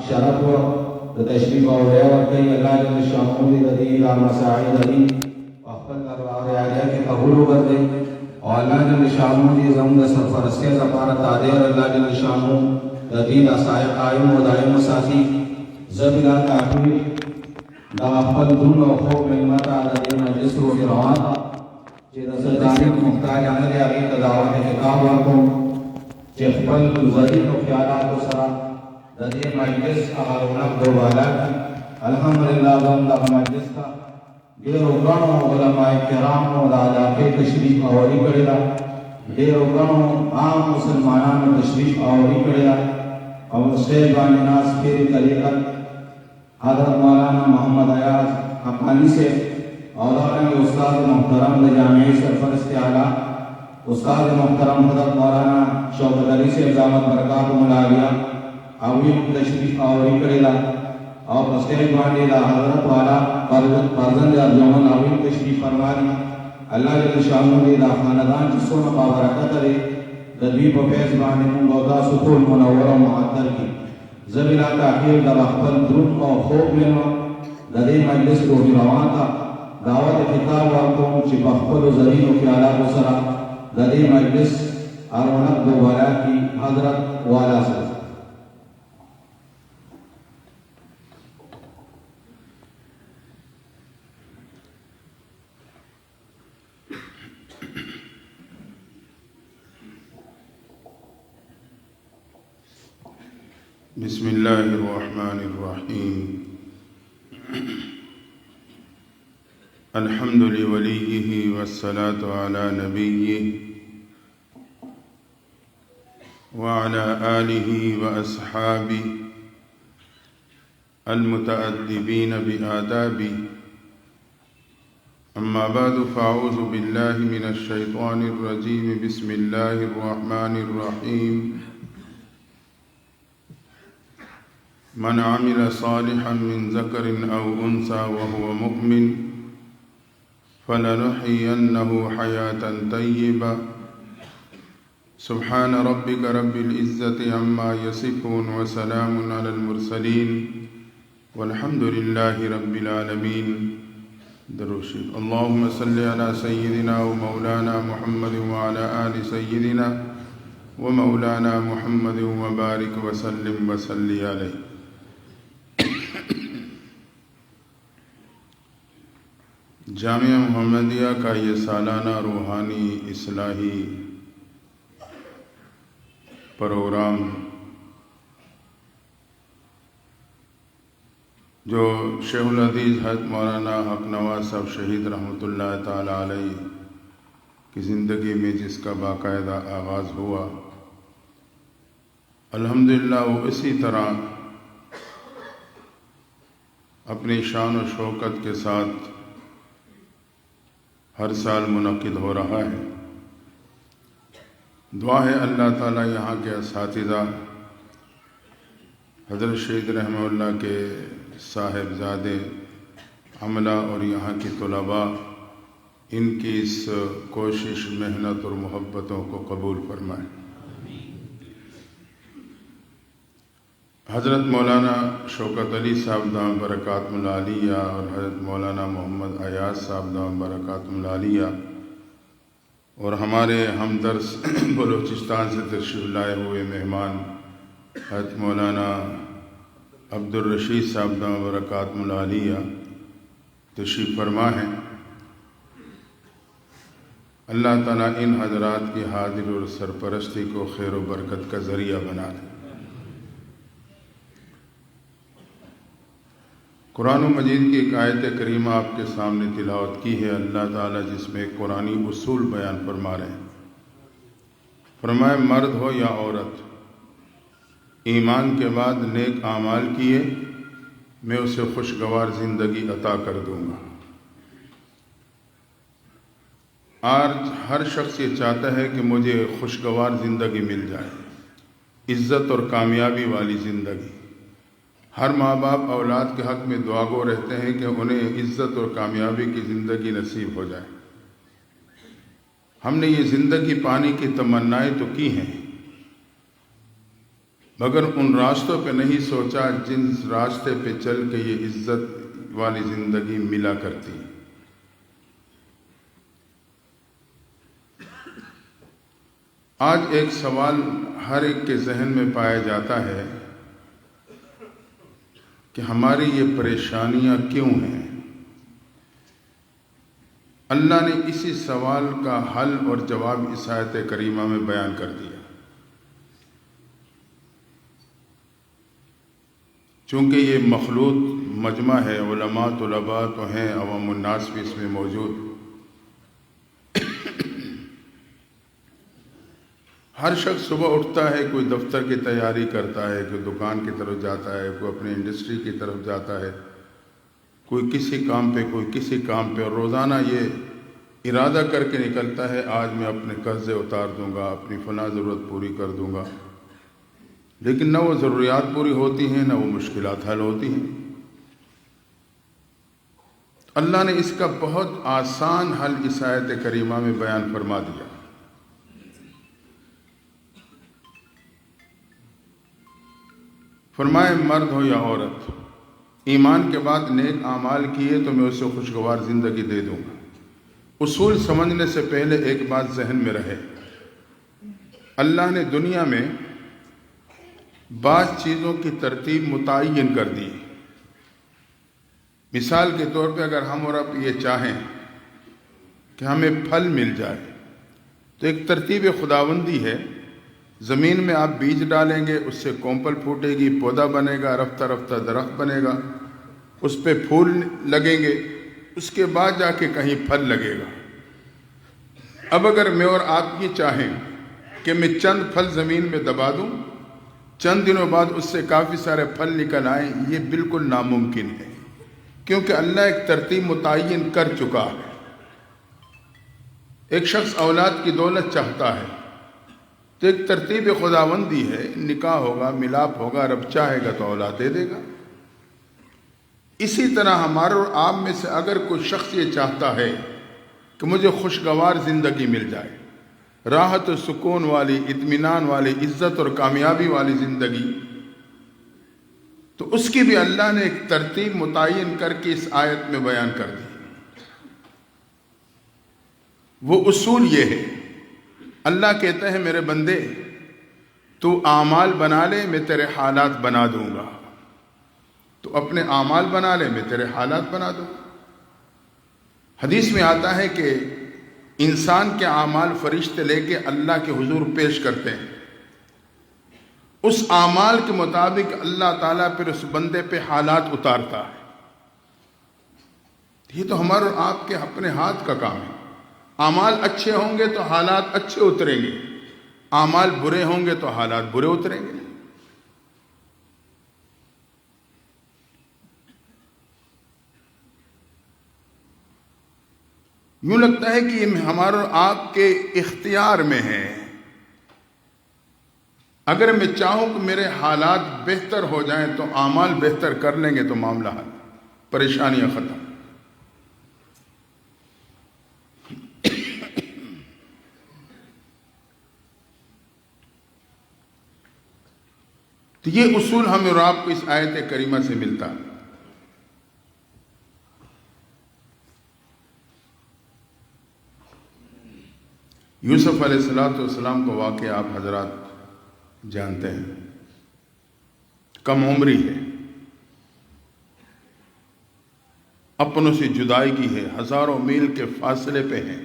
شرف و تشریف آوری ورکړي. الله جل شانه دې د دې دا مساعد دي خپل دربار عالیه کې قبول وګرځي او الله جل شانه دې زموږ د سرپرستۍ لپاره تادیر الله جل شانه د دې د سایه قائم او دائم ساتي. زبیلا تاکي دا خپل دون او خوب نعمت د دې مجلس روح روان چې د سرداري محتاج نه دی هغه ته دعوت خطاب ورکوم چې خپل ذهن او خیالات سره د دې مجلس هغه رونق دوباره الحمدلله د مجلس ته ډېرو غنو علماء کرامو د علاقې تشریف اوري کړی ده. ډېرو غنو عام مسلمانانو تشریف اوري کړی ده او سټیج باندې ناز پیر طریقت حضرت مولانا محمد ایاز حقانی سے اور استاد محترم جامعی سرپرست اعلیٰ استاد محترم حضرت مولانا شوکت علی سے دامت برکات ملالیہ اویم تشریف آوری کړی ده او په سټیج باندې د حضرت والا فرزند ارجمن اویم تشریف فرمایي. الله جل شانه دې دا خاندان چې څونه بابرکت لري د دوی په فیض باندې موږ او تاسو ټول منور او معطر کړي. زه بلا تاخیر د خپل درود او خوب مینو د دې مجلس روحي روان ته دعوت خطاب ورکوم چې په خپلو زرینو خیالاتو سره د دې مجلس رونق دوباره کړي. حضرت والا صاحب بسم اللہ الرحمن الرحیم الحمد لولیہ والصلاة علی نبیہ وعلى آلہ واصحابہ المتأدبین بآداب. اما بعد فاعوذ باللہ من الشیطان الرجیم. بسم اللہ الرحمن الرحیم. من عمل صالحا من ذكر أو أنثى وهو مؤمن فلنحيينه حياة طيبة. سبحان ربك رب العزة عما يصفون وسلام على المرسلين والحمد لله رب العالمين. دروشی اللهم صل على سيدنا ومولانا محمد وعلى آل سيدنا ومولانا محمد وبارك وسلم وصلي عليه. جامعہ محمدیہ کا یہ سالانہ روحانی اصلاحی پروگرام جو شیخ العزیز حضرت مولانا حق نواز صاحب شہید رحمۃ اللہ تعالی علیہ کی زندگی میں جس کا باقاعدہ آغاز ہوا، الحمدللہ وہ اسی طرح اپنی شان و شوکت کے ساتھ ہر سال منعقد ہو رہا ہے. دعا ہے اللہ تعالیٰ یہاں کے اساتذہ حضرت شہید رحمہ اللہ کے صاحبزادے عملہ اور یہاں کی طلباء ان کی اس کوشش، محنت اور محبتوں کو قبول فرمائیں. حضرت مولانا شوکت علی صاحب دام برکات العالیہ اور حضرت مولانا محمد ایاز صاحب دام برکات العالیہ اور ہمارے ہمدرس بلوچستان سے تشریف لائے ہوئے مہمان حضرت مولانا عبدالرشید صاحب دام برکات العالیہ تشریف فرما ہیں. اللہ تعالیٰ ان حضرات کی حاضری اور سرپرستی کو خیر و برکت کا ذریعہ بنا دے. قرآن مجید کی ایک آیت کریمہ آپ کے سامنے تلاوت کی ہے. اللہ تعالیٰ جس میں قرآنی اصول بیان فرما رہے ہیں. فرمائے مرد ہو یا عورت، ایمان کے بعد نیک اعمال کیے میں اسے خوشگوار زندگی عطا کر دوں گا. آج ہر شخص یہ چاہتا ہے کہ مجھے خوشگوار زندگی مل جائے، عزت اور کامیابی والی زندگی. ہر ماں باپ اولاد کے حق میں دعا گو رہتے ہیں کہ انہیں عزت اور کامیابی کی زندگی نصیب ہو جائے. ہم نے یہ زندگی پانے کی تمنائیں تو کی ہیں، مگر ان راستوں پہ نہیں سوچا جن راستے پہ چل کے یہ عزت والی زندگی ملا کرتی۔ آج ایک سوال ہر ایک کے ذہن میں پایا جاتا ہے کہ ہماری یہ پریشانیاں کیوں ہیں؟ اللہ نے اسی سوال کا حل اور جواب اس آیت کریمہ میں بیان کر دیا۔ چونکہ یہ مخلوط مجمع ہے، علماء طلباء تو ہیں، عوام الناس بھی اس میں موجود، ہر شخص صبح اٹھتا ہے، کوئی دفتر کی تیاری کرتا ہے، کوئی دکان کی طرف جاتا ہے، کوئی اپنی انڈسٹری کی طرف جاتا ہے، کوئی کسی کام پہ، کوئی کسی کام پہ، اور روزانہ یہ ارادہ کر کے نکلتا ہے آج میں اپنے قرضے اتار دوں گا، اپنی فلاں ضرورت پوری کر دوں گا، لیکن نہ وہ ضروریات پوری ہوتی ہیں، نہ وہ مشکلات حل ہوتی ہیں۔ اللہ نے اس کا بہت آسان حل اس آیت کریمہ میں بیان فرما دیا۔ فرمائے مرد ہو یا عورت، ایمان کے بعد نیک اعمال کیے تو میں اسے خوشگوار زندگی دے دوں گا۔ اصول سمجھنے سے پہلے ایک بات ذہن میں رہے، اللہ نے دنیا میں بعض چیزوں کی ترتیب متعین کر دی۔ مثال کے طور پہ اگر ہم اور آپ یہ چاہیں کہ ہمیں پھل مل جائے تو ایک ترتیب خداوندی ہے، زمین میں آپ بیج ڈالیں گے، اس سے کومپل پھوٹے گی، پودا بنے گا، رفتہ رفتہ درخت بنے گا، اس پہ پھول لگیں گے، اس کے بعد جا کے کہیں پھل لگے گا۔ اب اگر میں اور آپ یہ چاہیں کہ میں چند پھل زمین میں دبا دوں، چند دنوں بعد اس سے کافی سارے پھل نکل آئیں، یہ بالکل ناممکن ہے، کیونکہ اللہ ایک ترتیب متعین کر چکا ہے۔ ایک شخص اولاد کی دولت چاہتا ہے تو ایک ترتیب خداوندی ہے، نکاح ہوگا، ملاپ ہوگا، رب چاہے گا تو اولاد دے دے گا۔ اسی طرح ہمارے اور آپ میں سے اگر کوئی شخص یہ چاہتا ہے کہ مجھے خوشگوار زندگی مل جائے، راحت و سکون والی، اطمینان والی، عزت اور کامیابی والی زندگی، تو اس کی بھی اللہ نے ایک ترتیب متعین کر کے اس آیت میں بیان کر دی۔ وہ اصول یہ ہے، اللہ کہتا ہے میرے بندے تو اعمال بنا لے، میں تیرے حالات بنا دوں گا۔ تو اپنے اعمال بنا لے، میں تیرے حالات بنا دوں گا۔ حدیث میں آتا ہے کہ انسان کے اعمال فرشتے لے کے اللہ کے حضور پیش کرتے ہیں، اس اعمال کے مطابق اللہ تعالیٰ پھر اس بندے پہ حالات اتارتا ہے۔ یہ تو ہمارے اور آپ کے اپنے ہاتھ کا کام ہے۔ اعمال اچھے ہوں گے تو حالات اچھے اتریں گے، اعمال برے ہوں گے تو حالات برے اتریں گے۔ یوں لگتا ہے کہ یہ ہمارے اور آپ کے اختیار میں ہے۔ اگر میں چاہوں کہ میرے حالات بہتر ہو جائیں تو اعمال بہتر کر لیں گے تو معاملہ حل، پریشانیاں ختم۔ تو یہ اصول ہمیں اور آپ کو اس آیت کریمہ سے ملتا ہے۔ یوسف علیہ السلام کو واقعہ آپ حضرات جانتے ہیں، کم عمری ہے، اپنوں سے جدائیگی ہے، ہزاروں میل کے فاصلے پہ ہیں،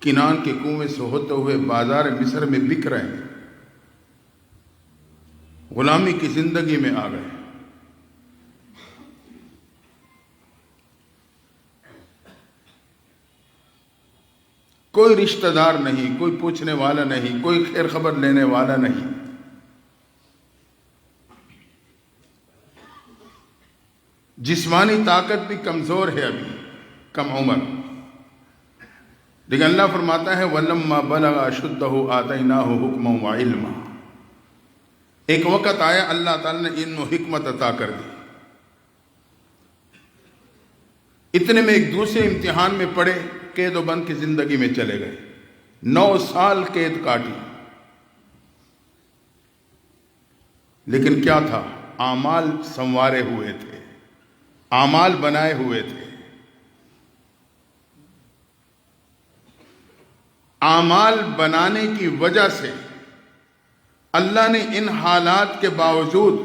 کنان کے کنویں سے ہوتے ہوئے بازار مصر میں بک رہے ہیں، غلامی کی زندگی میں آ گئے۔ کوئی رشتہ دار نہیں، کوئی پوچھنے والا نہیں، کوئی خیر خبر لینے والا نہیں۔ جسمانی طاقت بھی کمزور ہے، ابھی کم عمر، لیکن اللہ فرماتا ہے وَلَمَّا بَلَغَ أَشُدَّهُ آتَيْنَاهُ حُكْمًا وَعِلْمًا۔ ایک وقت آیا اللہ تعالیٰ نے علم و حکمت عطا کر دی۔ اتنے میں ایک دوسرے امتحان میں پڑے، قید و بند کی زندگی میں چلے گئے، 9 سال قید کاٹی۔ لیکن کیا تھا؟ اعمال سنوارے ہوئے تھے، اعمال بنائے ہوئے تھے۔ اعمال بنانے کی وجہ سے اللہ نے ان حالات کے باوجود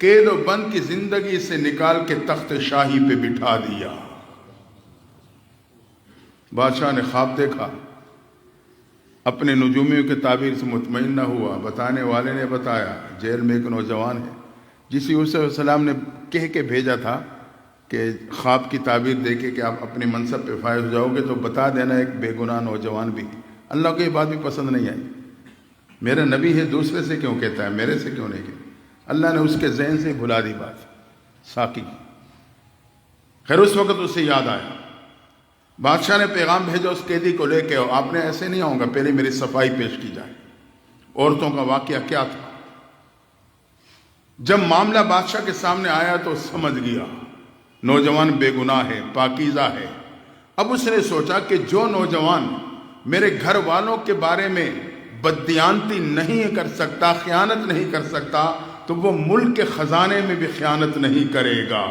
قید و بند کی زندگی سے نکال کے تخت شاہی پہ بٹھا دیا۔ بادشاہ نے خواب دیکھا، اپنے نجومیوں کے تعبیر سے مطمئن نہ ہوا۔ بتانے والے نے بتایا، جیل میں ایک نوجوان ہے جسے یوسف علیہ السلام نے کہہ کے بھیجا تھا کہ خواب کی تعبیر دے کے کہ آپ اپنی منصب پہ فائز ہو جاؤ گے تو بتا دینا ایک بے گناہ نوجوان بھی۔ اللہ کو یہ بات بھی پسند نہیں آئی، میرا نبی ہے دوسرے سے کیوں کہتا ہے، میرے سے کیوں نہیں کہتا؟ اللہ نے اس کے ذہن سے بھلا دی بات ساقی کی۔ خیر اس وقت اسے یاد آیا، بادشاہ نے پیغام بھیجا اس قیدی کو لے کے، آپ نے ایسے نہیں آؤں گا، پہلے میری صفائی پیش کی جائے۔ عورتوں کا واقعہ کیا تھا؟ جب معاملہ بادشاہ کے سامنے آیا تو سمجھ گیا نوجوان بے گناہ ہے، پاکیزہ ہے۔ اب اس نے سوچا کہ جو نوجوان میرے گھر والوں کے بارے میں بددیانتی نہیں کر سکتا، خیانت نہیں کر سکتا، تو وہ ملک کے خزانے میں بھی خیانت نہیں کرے گا۔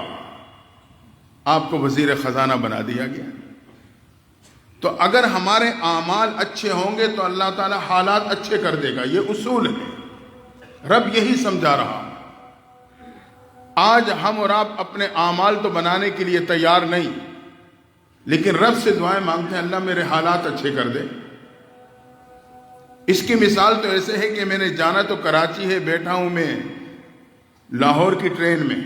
آپ کو وزیر خزانہ بنا دیا گیا۔ تو اگر ہمارے اعمال اچھے ہوں گے تو اللہ تعالی حالات اچھے کر دے گا، یہ اصول ہے، رب یہی سمجھا رہا۔ آج ہم اور آپ اپنے اعمال تو بنانے کے لیے تیار نہیں، لیکن رب سے دعائیں مانگتے ہیں اللہ میرے حالات اچھے کر دے۔ اس کی مثال تو ایسے ہے کہ میں نے جانا تو کراچی ہے، بیٹھا ہوں میں لاہور کی ٹرین میں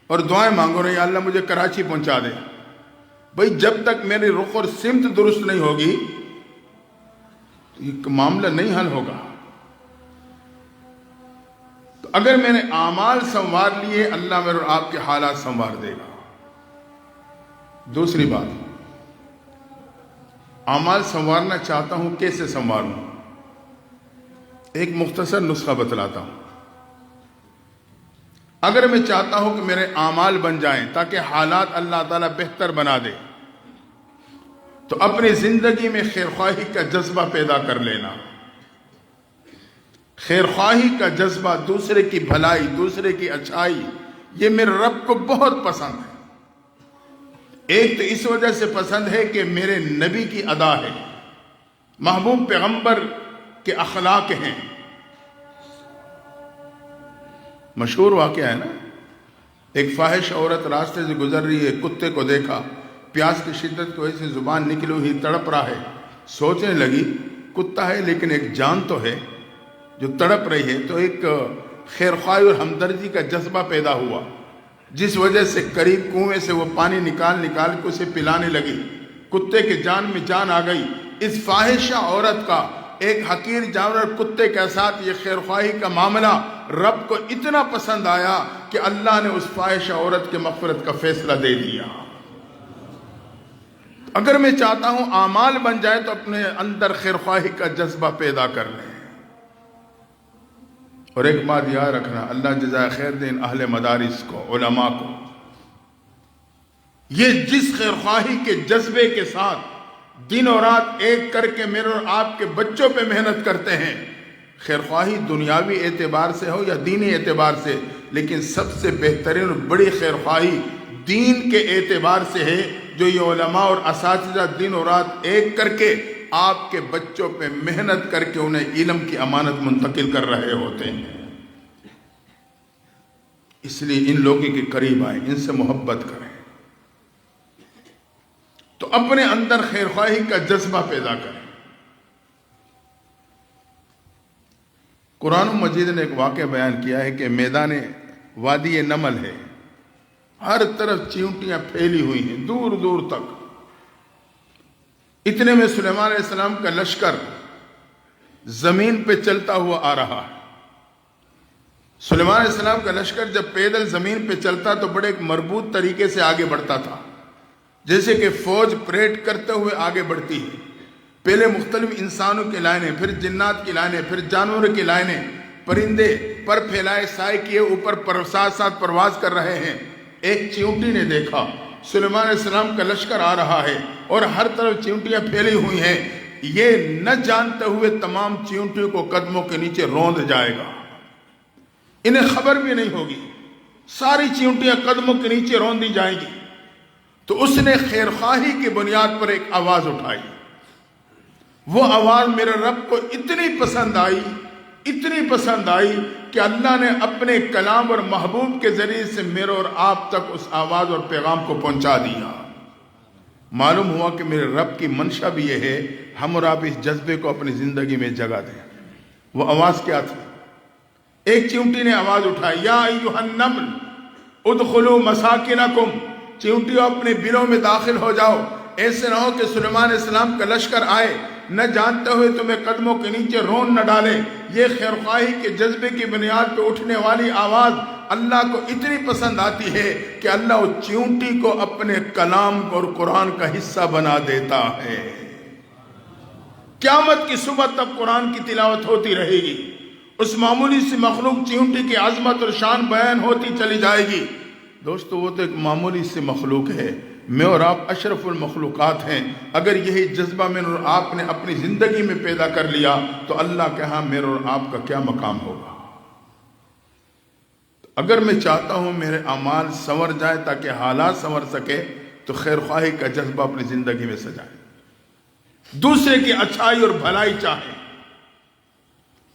اور دعائیں مانگو رہے ہیں اللہ مجھے کراچی پہنچا دے۔ بھئی جب تک میری رخ اور سمت درست نہیں ہوگی یہ معاملہ نہیں حل ہوگا۔ تو اگر میں نے اعمال سنوار لیے اللہ میرے اور آپ کے حالات سنوار دے گا۔ دوسری بات، اعمال سنوارنا چاہتا ہوں، کیسے سنواروں؟ ایک مختصر نسخہ بتلاتا ہوں۔ اگر میں چاہتا ہوں کہ میرے اعمال بن جائیں تاکہ حالات اللہ تعالیٰ بہتر بنا دے، تو اپنی زندگی میں خیرخواہی کا جذبہ پیدا کر لینا۔ خیرخواہی کا جذبہ، دوسرے کی بھلائی، دوسرے کی اچھائی، یہ میرے رب کو بہت پسند ہے۔ ایک تو اس وجہ سے پسند ہے کہ میرے نبی کی ادا ہے، محبوب پیغمبر کے اخلاق ہیں۔ مشہور واقعہ ہے نا، ایک فاحش عورت راستے سے گزر رہی ہے، کتے کو دیکھا، پیاس کی شدت کی وجہ سے زبان نکلی ہوئی تڑپ رہا ہے، سوچنے لگی کتا ہے لیکن ایک جان تو ہے جو تڑپ رہی ہے، تو ایک خیرخواہی اور ہمدردی کا جذبہ پیدا ہوا، جس وجہ سے قریب کنویں سے وہ پانی نکال کے اسے پلانے لگی۔ کتے کے جان میں جان آ گئی۔ اس فاحشہ عورت کا ایک حقیر جانور کتے کے ساتھ یہ خیرخواہی کا معاملہ رب کو اتنا پسند آیا کہ اللہ نے اس فاحشہ عورت کے مغفرت کا فیصلہ دے دیا۔ اگر میں چاہتا ہوں اعمال بن جائے تو اپنے اندر خیرخواہی کا جذبہ پیدا کر لیں۔ اور ایک بات یاد رکھنا، اللہ جزائے خیر دے ان اہل مدارس کو، علماء کو، یہ جس خیرخواہی کے جذبے کے ساتھ دن اور رات ایک کر کے میرے اور آپ کے بچوں پہ محنت کرتے ہیں، خیرخواہی دنیاوی اعتبار سے ہو یا دینی اعتبار سے، لیکن سب سے بہترین اور بڑی خیرخواہی دین کے اعتبار سے ہے، جو یہ علماء اور اساتذہ دن اور رات ایک کر کے آپ کے بچوں پہ محنت کر کے انہیں علم کی امانت منتقل کر رہے ہوتے ہیں۔ اس لیے ان لوگوں کے قریب آئیں، ان سے محبت کریں، تو اپنے اندر خیرخواہی کا جذبہ پیدا کریں۔ قرآن مجید نے ایک واقعہ بیان کیا ہے کہ میدان وادی نمل ہے، ہر طرف چیونٹیاں پھیلی ہوئی ہیں دور دور تک۔ اتنے میں سلیمان علیہ السلام کا لشکر زمین پہ چلتا ہوا آ رہا ہے۔ سلیمان علیہ السلام کا لشکر جب پیدل زمین پہ چلتا تو بڑے ایک مربوط طریقے سے آگے بڑھتا تھا، جیسے کہ فوج پریڈ کرتے ہوئے آگے بڑھتی ہے۔ پہلے مختلف انسانوں کی لائنیں، پھر جنات کی لائنیں، پھر جانوروں کی لائنیں، پرندے پر پھیلائے سائے کیے اوپر ساتھ ساتھ پرواز کر رہے ہیں۔ ایک چیونٹی نے دیکھا سلیمان علیہ السلام کا لشکر آ رہا ہے اور ہر طرف چیونٹیاں پھیلی ہوئی ہیں، یہ نہ جانتے ہوئے تمام چیونٹیوں کو قدموں کے نیچے روند جائے گا۔ انہیں خبر بھی نہیں ہوگی، ساری چیونٹیاں قدموں کے نیچے رون دی جائیں گی۔ تو اس نے خیر خواہی کی بنیاد پر ایک آواز اٹھائی، وہ آواز میرے رب کو اتنی پسند آئی کہ اللہ نے اپنے کلام اور محبوب کے ذریعے سے میرے اور آپ تک اس آواز اور پیغام کو پہنچا دیا۔ معلوم ہوا کہ میرے رب کی منشا بھی یہ ہے ہم اور آپ اس جذبے کو اپنی زندگی میں جگہ دیں۔ وہ آواز کیا تھی؟ ایک چیونٹی نے آواز اٹھائی، یا ایھا النمل ادخلوا مساکنکم، چیونٹیوں اپنے بلوں میں داخل ہو جاؤ، ایسے نہ ہو کہ سلیمان علیہ السلام کا لشکر آئے نہ جانتے ہوئے تمہیں قدموں کے نیچے رون نہ ڈالے۔ یہ خیرخواہی کے جذبے کی بنیاد پہ اٹھنے والی آواز اللہ کو اتنی پسند آتی ہے کہ اللہ اس چیونٹی کو اپنے کلام اور قرآن کا حصہ بنا دیتا ہے۔ قیامت کی صبح تک قرآن کی تلاوت ہوتی رہے گی، اس معمولی سی مخلوق چیونٹی کی عظمت اور شان بیان ہوتی چلی جائے گی۔ دوستو وہ تو ایک معمولی سی مخلوق ہے، میں اور آپ اشرف المخلوقات ہیں۔ اگر یہی جذبہ میں اور آپ نے اپنی زندگی میں پیدا کر لیا تو اللہ کے ہاں میرے اور آپ کا کیا مقام ہوگا۔ اگر میں چاہتا ہوں میرے اعمال سنور جائے تاکہ حالات سنور سکے تو خیر خواہی کا جذبہ اپنی زندگی میں سجائیں، دوسرے کی اچھائی اور بھلائی چاہیں۔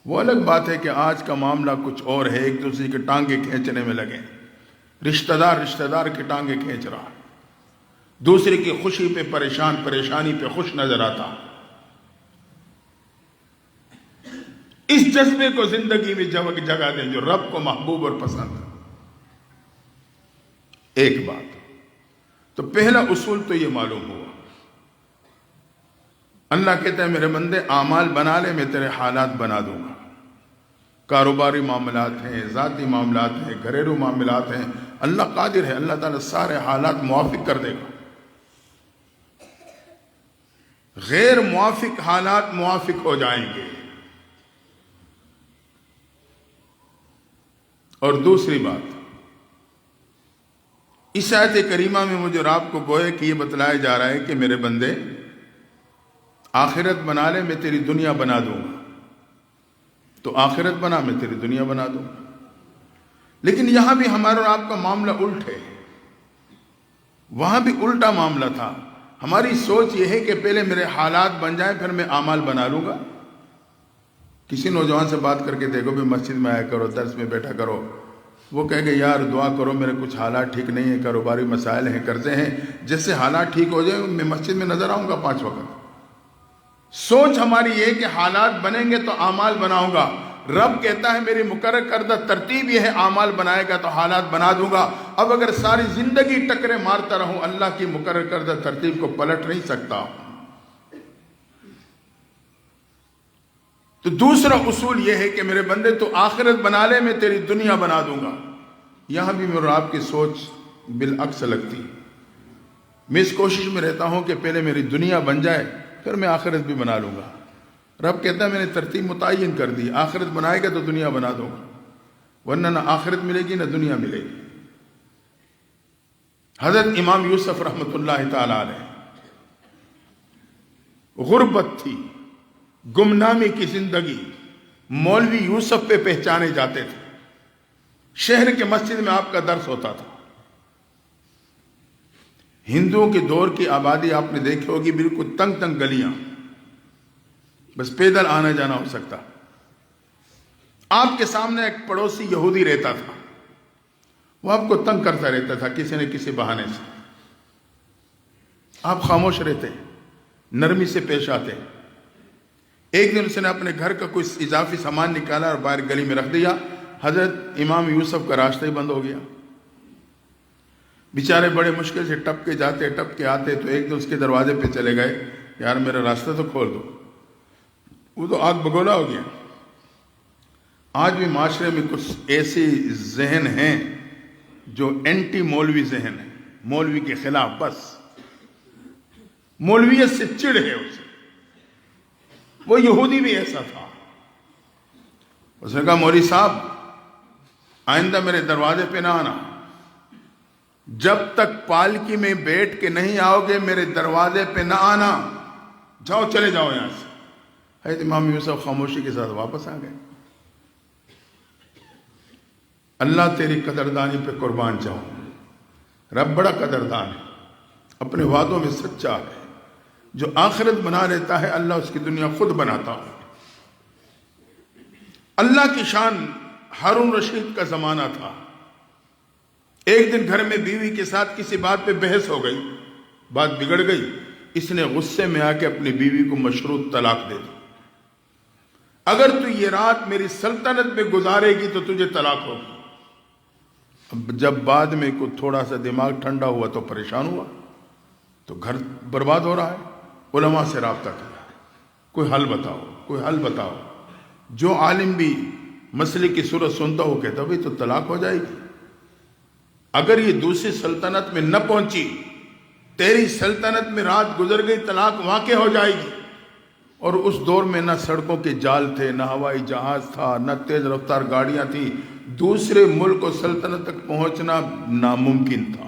وہ الگ بات ہے کہ آج کا معاملہ کچھ اور ہے، ایک دوسرے کی ٹانگیں کھینچنے میں لگے، رشتہ دار کی ٹانگیں کھینچ رہا، دوسرے کی خوشی پہ پریشان، پریشانی پہ خوش نظر آتا۔ اس جذبے کو زندگی میں جگہ دیں جو رب کو محبوب اور پسند ہے۔ ایک بات تو پہلا اصول تو یہ معلوم ہوا، اللہ کہتا ہے میرے بندے اعمال بنا لے، میں تیرے حالات بنا دوں گا۔ کاروباری معاملات ہیں، ذاتی معاملات ہیں، گھریلو معاملات ہیں، اللہ قادر ہے، اللہ تعالیٰ سارے حالات موافق کر دے گا۔ غیر موافق حالات موافق ہو جائیں گے۔ اور دوسری بات، اس آیت کریمہ میں مجھے اور آپ کو گویا کہ یہ بتلایا جا رہا ہے کہ میرے بندے آخرت بنا لے، میں تیری دنیا بنا دوں گا۔ تو آخرت بنا، میں تیری دنیا بنا دوں گا۔ لیکن یہاں بھی ہمارا اور آپ کا معاملہ الٹ ہے، وہاں بھی الٹا معاملہ تھا۔ ہماری سوچ یہ ہے کہ پہلے میرے حالات بن جائیں پھر میں اعمال بنا لوں گا۔ کسی نوجوان سے بات کر کے دیکھو بھی مسجد میں آیا کرو، درس میں بیٹھا کرو، وہ کہے گا یار دعا کرو میرے کچھ حالات ٹھیک نہیں ہیں، کاروباری مسائل ہیں، قرضے ہیں، جس سے حالات ٹھیک ہو جائیں میں مسجد میں نظر آؤں گا 5 وقت۔ سوچ ہماری یہ کہ حالات بنیں گے تو اعمال بناؤں گا۔ رب کہتا ہے میری مقرر کردہ ترتیب یہ ہے، اعمال بنائے گا تو حالات بنا دوں گا۔ اب اگر ساری زندگی ٹکرے مارتا رہوں اللہ کی مقرر کردہ ترتیب کو پلٹ نہیں سکتا۔ تو دوسرا اصول یہ ہے کہ میرے بندے تو آخرت بنا لے، میں تیری دنیا بنا دوں گا۔ یہاں بھی میرے آپ کی سوچ بالعکس لگتی۔ میں اس کوشش میں رہتا ہوں کہ پہلے میری دنیا بن جائے پھر میں آخرت بھی بنا لوں گا۔ رب کہتا ہے میں نے ترتیب متعین کر دی، آخرت بنائے گا تو دنیا بنا دوں گا، ورنہ نہ آخرت ملے گی نہ دنیا ملے گی۔ حضرت امام یوسف رحمۃ اللہ تعالی علیہ، غربت تھی، گمنامی کی زندگی، مولوی یوسف پہ پہچانے جاتے تھے۔ شہر کے مسجد میں آپ کا درس ہوتا تھا۔ ہندوؤں کے دور کی آبادی آپ نے دیکھی ہوگی، بالکل تنگ تنگ گلیاں، بس پیدل آنا جانا ہو سکتا۔ آپ کے سامنے ایک پڑوسی یہودی رہتا تھا، وہ آپ کو تنگ کرتا رہتا تھا کسی نہ کسی بہانے سے۔ آپ خاموش رہتے، نرمی سے پیش آتے۔ ایک دن اس نے اپنے گھر کا کوئی اضافی سامان نکالا اور باہر گلی میں رکھ دیا۔ حضرت امام یوسف کا راستہ ہی بند ہو گیا۔ بیچارے بڑے مشکل سے ٹپ کے جاتے ٹپ کے آتے، تو ایک دن اس کے دروازے پہ چلے گئے، یار میرا راستہ تو کھول دو۔ وہ تو آگ بگولا ہو گیا۔ آج بھی معاشرے میں کچھ ایسی ذہن ہیں جو اینٹی مولوی ذہن ہے، مولوی کے خلاف، بس مولویت سے چڑ ہے اسے۔ وہ یہودی بھی ایسا تھا۔ اس نے کہا مولوی صاحب آئندہ میرے دروازے پہ نہ آنا، جب تک پالکی میں بیٹھ کے نہیں آؤ گے میرے دروازے پہ نہ آنا، جاؤ چلے جاؤ یہاں سے۔ حضرت امام یوسف خاموشی کے ساتھ واپس آ گئے۔ اللہ تیری قدردانی پہ قربان جاؤں۔ رب بڑا قدردان ہے، اپنے وعدوں میں سچا ہے، جو آخرت بنا لیتا ہے اللہ اس کی دنیا خود بناتا ہے۔ اللہ کی شان۔ ہارون رشید کا زمانہ تھا، ایک دن گھر میں بیوی کے ساتھ کسی بات پہ بحث ہو گئی، بات بگڑ گئی، اس نے غصے میں آ کے اپنی بیوی کو مشروط طلاق دے دی۔ اگر تو یہ رات میری سلطنت میں گزارے گی تو تجھے طلاق ہوگی۔ اب جب بعد میں کو تھوڑا سا دماغ ٹھنڈا ہوا تو پریشان ہوا، تو گھر برباد ہو رہا ہے، علماء سے رابطہ کیا، کوئی حل بتاؤ، کوئی حل بتاؤ۔ جو عالم بھی مسئلے کی صورت سنتا ہو کہتا بھئی تو طلاق ہو جائے گی، اگر یہ دوسری سلطنت میں نہ پہنچی، تیری سلطنت میں رات گزر گئی، طلاق واقع ہو جائے گی۔ اور اس دور میں نہ سڑکوں کے جال تھے، نہ ہوائی جہاز تھا، نہ تیز رفتار گاڑیاں تھیں، دوسرے ملک و سلطنت تک پہنچنا ناممکن تھا۔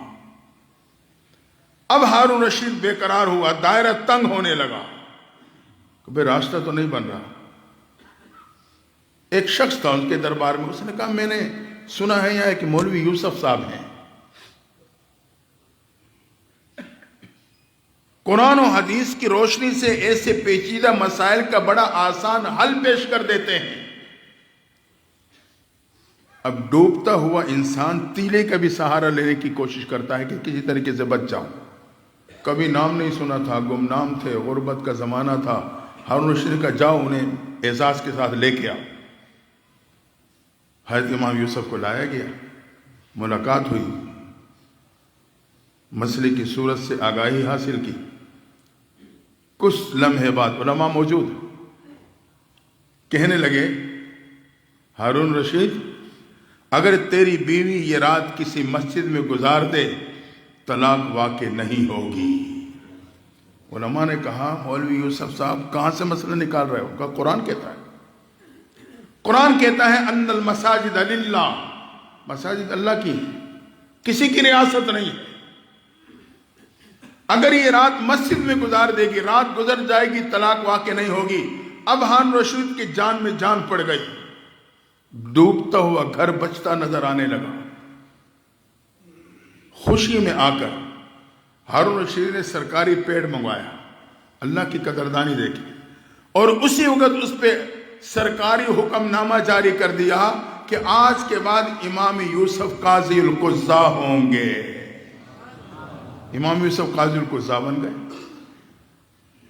اب ہارون رشید بے قرار ہوا، دائرہ تنگ ہونے لگا کہ بھئی راستہ تو نہیں بن رہا۔ ایک شخص تھا ان کے دربار میں، اس نے کہا میں نے سنا ہے یہاں کہ مولوی یوسف صاحب ہیں، قرآن و حدیث کی روشنی سے ایسے پیچیدہ مسائل کا بڑا آسان حل پیش کر دیتے ہیں۔ اب ڈوبتا ہوا انسان تیلے کا بھی سہارا لینے کی کوشش کرتا ہے کہ کسی طریقے سے بچ جاؤں۔ کبھی نام نہیں سنا تھا، گمنام تھے، غربت کا زمانہ تھا۔ ہارون رشید کا جاؤ انہیں اعزاز کے ساتھ لے کے آؤ۔ حضرت امام یوسف کو لایا گیا، ملاقات ہوئی، مسئلے کی صورت سے آگاہی حاصل کی۔ کچھ لمحے بعد علماء موجود کہنے لگے ہارون رشید اگر تیری بیوی یہ رات کسی مسجد میں گزار دے طلاق واقع نہیں ہوگی۔ علماء نے کہا مولوی یوسف صاحب کہاں سے مسئلہ نکال رہے ہو؟ کہا قرآن کہتا ہے، قرآن کہتا ہے ان المساجد للہ، مساجد اللہ کی، کسی کی ریاست نہیں ہے۔ اگر یہ رات مسجد میں گزار دے گی، رات گزر جائے گی، طلاق واقع نہیں ہوگی۔ اب ہارون رشید کی جان میں جان پڑ گئی، ڈوبتا ہوا گھر بچتا نظر آنے لگا۔ خوشی میں آ کر ہارون رشید نے سرکاری پیڑ منگوایا، اللہ کی قدردانی دیکھی، اور اسی وقت اس پہ سرکاری حکم نامہ جاری کر دیا کہ آج کے بعد امام یوسف قاضی القضاء ہوں گے۔ امام یوسف قاضی القضاء بن گئے،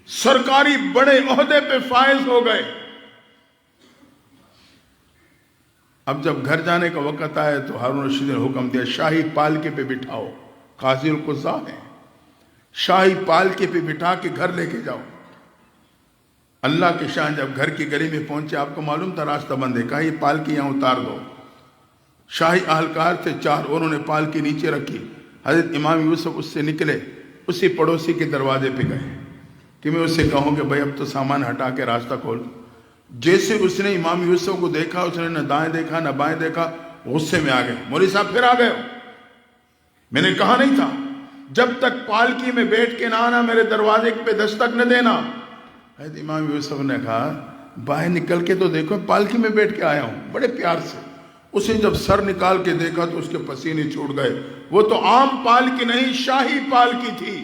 سرکاری بڑے عہدے پہ فائز ہو گئے۔ اب جب گھر جانے کا وقت آیا تو ہارون رشید نے حکم دیا شاہی پالکے پہ بٹھاؤ، قاضی القضاء ہیں، شاہی پالکے پہ بٹھا کے گھر لے کے جاؤ۔ اللہ کے شان جب گھر کی گلی میں پہنچے، آپ کو معلوم تھا راستہ بند ہے، کہا یہ پالکی یہاں اتار دو۔ شاہی اہلکار تھے 4، انہوں نے پالکی نیچے رکھی۔ حضرت امام یوسف اس سے نکلے، اسی پڑوسی کے دروازے پہ گئے کہ میں اس سے کہوں کہ بھائی اب تو سامان ہٹا کے راستہ کھول۔ جیسے اس نے امام یوسف کو دیکھا، اس نے نہ دائیں دیکھا نہ بائیں دیکھا، غصے میں آ گئے، مولوی صاحب پھر آ گئے ہو، میں نے کہا نہیں تھا جب تک پالکی میں بیٹھ کے نہ آنا، میرے دروازے پہ دستک نہ دینا۔ حضرت امام یوسف نے کہا باہر نکل کے تو دیکھو، پالکی میں بیٹھ کے آیا ہوں بڑے پیار سے۔ اسے جب سر نکال کے دیکھا تو اس کے پسینے چھوٹ گئے، وہ تو عام پالکی نہیں شاہی پالکی تھی،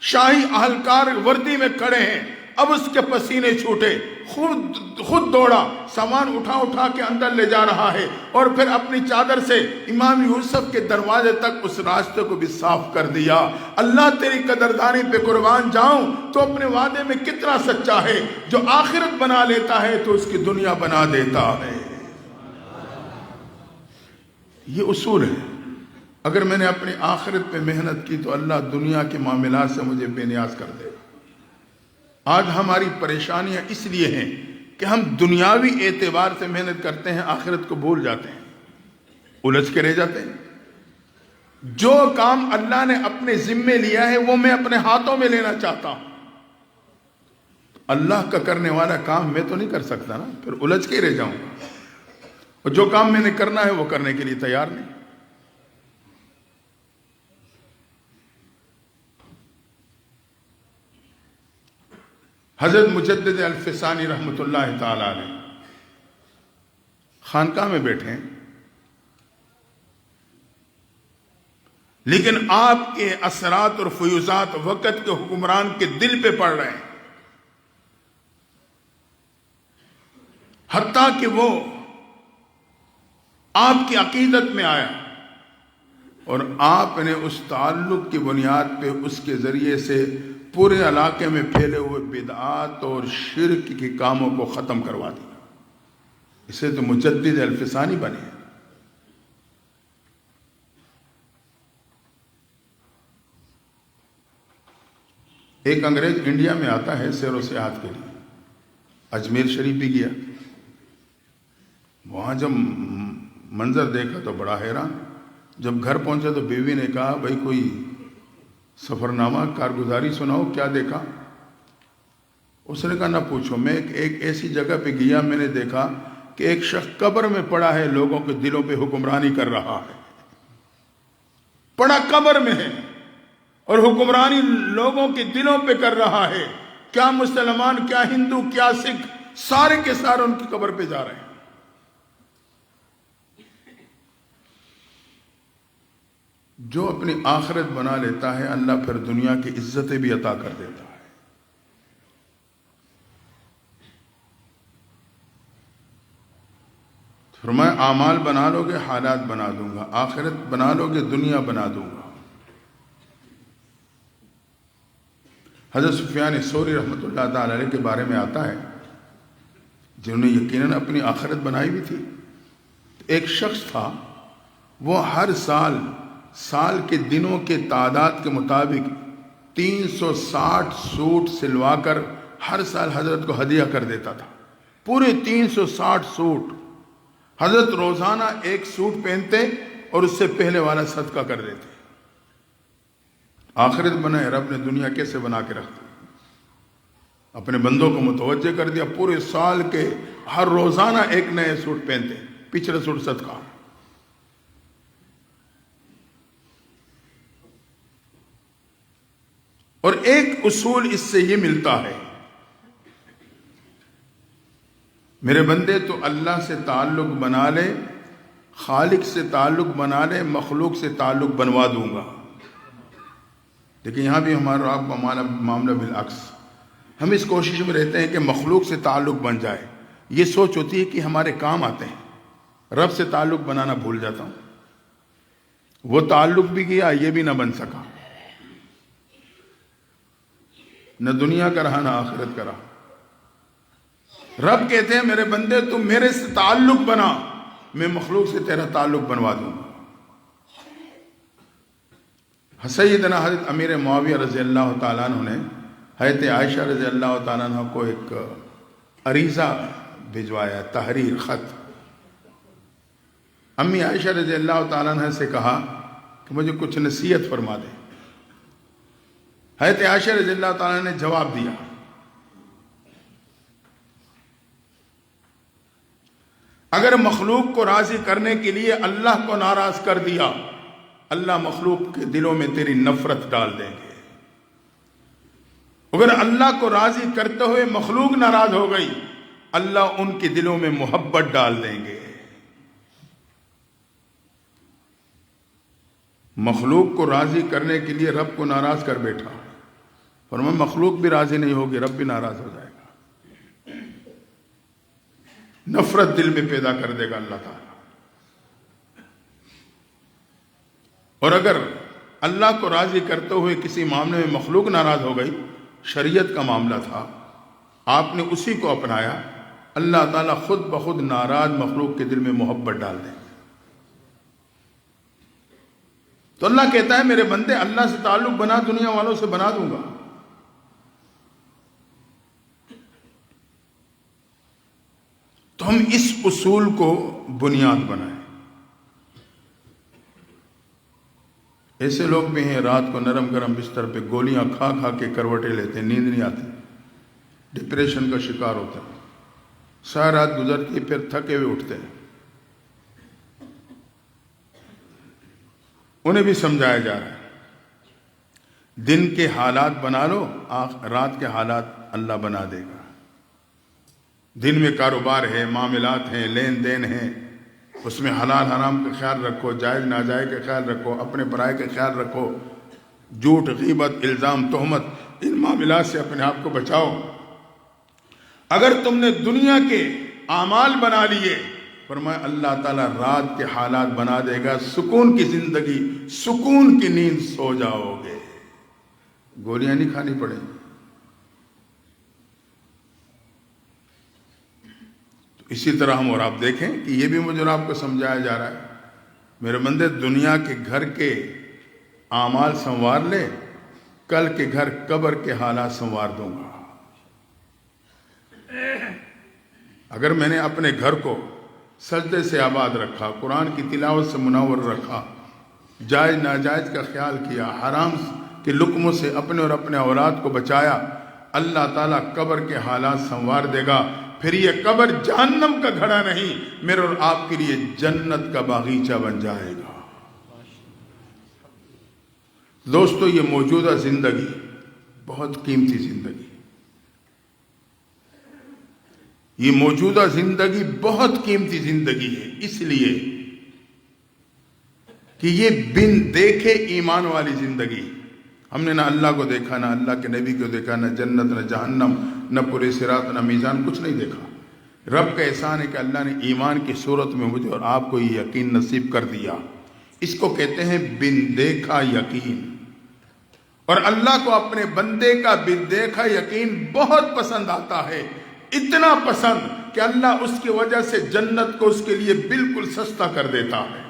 شاہی اہلکار وردی میں کھڑے ہیں۔ اب اس کے پسینے چھوٹے، خود دوڑا، سامان اٹھا کے اندر لے جا رہا ہے، اور پھر اپنی چادر سے امام یوسف کے دروازے تک اس راستے کو بھی صاف کر دیا۔ اللہ تیری قدردانی پہ قربان جاؤں، تو اپنے وعدے میں کتنا سچا ہے، جو آخرت بنا لیتا ہے تو اس کی دنیا بنا دیتا ہے۔ یہ اصول ہے، اگر میں نے اپنی آخرت پہ محنت کی تو اللہ دنیا کے معاملات سے مجھے بے نیاز کر دے۔ آج ہماری پریشانیاں اس لیے ہیں کہ ہم دنیاوی اعتبار سے محنت کرتے ہیں، آخرت کو بھول جاتے ہیں، الجھ کے رہ جاتے ہیں۔ جو کام اللہ نے اپنے ذمے لیا ہے وہ میں اپنے ہاتھوں میں لینا چاہتا ہوں، اللہ کا کرنے والا کام میں تو نہیں کر سکتا نا، پھر الجھ کے رہ جاؤں گا، اور جو کام میں نے کرنا ہے وہ کرنے کے لیے تیار نہیں۔ حضرت مجدد الفسانی رحمۃ اللہ تعالی علیہ خانقاہ میں بیٹھے ہیں، لیکن آپ کے اثرات اور فیوزات وقت کے حکمران کے دل پہ پڑ رہے ہیں، حتیٰ کہ وہ آپ کی عقیدت میں آیا اور آپ نے اس تعلق کی بنیاد پہ اس کے ذریعے سے پورے علاقے میں پھیلے ہوئے بدعات اور شرک کے کاموں کو ختم کروا دیا۔ اسے تو مجدد الفسانی بنے۔ ایک انگریز انڈیا میں آتا ہے سیر و سیاحت کے لیے، اجمیر شریف بھی گیا، وہاں جب منظر دیکھا تو بڑا حیران۔ جب گھر پہنچا تو بیوی نے کہا بھائی کوئی سفر نامہ کارگزاری سناؤ، کیا دیکھا؟ اس نے کہا نہ پوچھو، میں ایک ایسی جگہ پہ گیا، میں نے دیکھا کہ ایک شخص قبر میں پڑا ہے، لوگوں کے دلوں پہ حکمرانی کر رہا ہے، پڑا قبر میں ہے اور حکمرانی لوگوں کے دلوں پہ کر رہا ہے۔ کیا مسلمان، کیا ہندو، کیا سکھ، سارے کے سارے ان کی قبر پہ جا رہے ہیں۔ جو اپنی آخرت بنا لیتا ہے، اللہ پھر دنیا کی عزتیں بھی عطا کر دیتا ہے۔ فرمایا اعمال بنا لو گے حالات بنا دوں گا، آخرت بنا لو گے دنیا بنا دوں گا۔ حضرت سفیان ثوری رحمۃ اللہ تعالی علیہ کے بارے میں آتا ہے، جنہوں نے یقیناً اپنی آخرت بنائی بھی تھی۔ ایک شخص تھا، وہ ہر سال کے دنوں کے تعداد کے مطابق 360 سوٹ سلوا کر ہر سال حضرت کو ہدیہ کر دیتا تھا۔ پورے 360 سوٹ حضرت روزانہ ایک سوٹ پہنتے اور اس سے پہلے والا صدقہ کر دیتے۔ آخرت بنائے، رب نے دنیا کیسے بنا کے رکھ دی، اپنے بندوں کو متوجہ کر دیا، پورے سال کے ہر روزانہ ایک نئے سوٹ پہنتے، پچھلے سوٹ صدقہ۔ اور ایک اصول اس سے یہ ملتا ہے، میرے بندے تو اللہ سے تعلق بنا لے، خالق سے تعلق بنا لے، مخلوق سے تعلق بنوا دوں گا۔ لیکن یہاں بھی ہمارا معاملہ بالعکس، ہم اس کوشش میں رہتے ہیں کہ مخلوق سے تعلق بن جائے، یہ سوچ ہوتی ہے کہ ہمارے کام آتے ہیں، رب سے تعلق بنانا بھول جاتا ہوں۔ وہ تعلق بھی گیا، یہ بھی نہ بن سکا، نہ دنیا کا رہا نہ آخرت کا رہا۔ رب کہتے ہیں میرے بندے تم میرے سے تعلق بنا، میں مخلوق سے تیرا تعلق بنوا دوں گا۔ سیدنا حضرت امیر معاویہ رضی اللہ تعالیٰ عنہ نے حضرت عائشہ رضی اللہ تعالیٰ عنہ کو ایک عریضہ بھجوایا، تحریر، خط۔ امی عائشہ رضی اللہ تعالیٰ عنہ سے کہا کہ مجھے کچھ نصیحت فرما دے۔ حضرت عائشہ رضی اللہ تعالیٰ نے جواب دیا، اگر مخلوق کو راضی کرنے کے لیے اللہ کو ناراض کر دیا، اللہ مخلوق کے دلوں میں تیری نفرت ڈال دیں گے۔ اگر اللہ کو راضی کرتے ہوئے مخلوق ناراض ہو گئی، اللہ ان کے دلوں میں محبت ڈال دیں گے۔ مخلوق کو راضی کرنے کے لیے رب کو ناراض کر بیٹھا، فرمایا مخلوق بھی راضی نہیں ہوگی، رب بھی ناراض ہو جائے گا، نفرت دل میں پیدا کر دے گا اللہ تعالیٰ۔ اور اگر اللہ کو راضی کرتے ہوئے کسی معاملے میں مخلوق ناراض ہو گئی، شریعت کا معاملہ تھا، آپ نے اسی کو اپنایا، اللہ تعالیٰ خود بخود ناراض مخلوق کے دل میں محبت ڈال دیں۔ تو اللہ کہتا ہے میرے بندے اللہ سے تعلق بنا، دنیا والوں سے بنا دوں گا۔ تو ہم اس اصول کو بنیاد بنائیں۔ ایسے لوگ بھی ہیں رات کو نرم گرم بستر پہ گولیاں کھا کھا کے کروٹیں لیتے ہیں، نیند نہیں آتی، ڈپریشن کا شکار ہوتا ہے، ساری رات گزرتی پھر تھکے ہوئے اٹھتے ہیں۔ انہیں بھی سمجھایا جا رہا ہے دن کے حالات بنا لو، رات کے حالات اللہ بنا دے گا۔ دن میں کاروبار ہے، معاملات ہیں، لین دین ہیں، اس میں حلال حرام کا خیال رکھو، جائز ناجائز کا خیال رکھو، اپنے برائے کا خیال رکھو، جھوٹ، غیبت، الزام، تہمت، ان معاملات سے اپنے آپ کو بچاؤ۔ اگر تم نے دنیا کے اعمال بنا لیے، فرمایا اللہ تعالیٰ رات کے حالات بنا دے گا، سکون کی زندگی، سکون کی نیند سو جاؤ گے، گولیاں نہیں کھانی پڑیں گی۔ اسی طرح ہم اور آپ دیکھیں کہ یہ بھی مجھے اور آپ کو سمجھایا جا رہا ہے، میرے بندے دنیا کے گھر کے اعمال سنوار لے، کل کے گھر قبر کے حالات سنوار دوں گا۔ اگر میں نے اپنے گھر کو سجدے سے آباد رکھا، قرآن کی تلاوت سے منور رکھا، جائز ناجائز کا خیال کیا، حرام کے لقموں سے اپنے اور اپنے اولاد کو بچایا، اللہ تعالیٰ قبر کے حالات سنوار دے گا۔ پھر یہ قبر جہنم کا گھڑا نہیں، میرے اور آپ کے لیے جنت کا باغیچہ بن جائے گا۔ دوستو، یہ موجودہ زندگی بہت قیمتی زندگی، یہ موجودہ زندگی بہت قیمتی زندگی ہے، اس لیے کہ یہ بن دیکھے ایمان والی زندگی۔ ہم نے نہ اللہ کو دیکھا، نہ اللہ کے نبی کو دیکھا، نہ جنت، نہ جہنم، نہ پورے صراط، نہ میزان، کچھ نہیں دیکھا۔ رب کا احسان ہے کہ اللہ نے ایمان کی صورت میں مجھے اور آپ کو یہ یقین نصیب کر دیا۔ اس کو کہتے ہیں بن دیکھا یقین۔ اور اللہ کو اپنے بندے کا بن دیکھا یقین بہت پسند آتا ہے، اتنا پسند کہ اللہ اس کی وجہ سے جنت کو اس کے لیے بالکل سستا کر دیتا ہے۔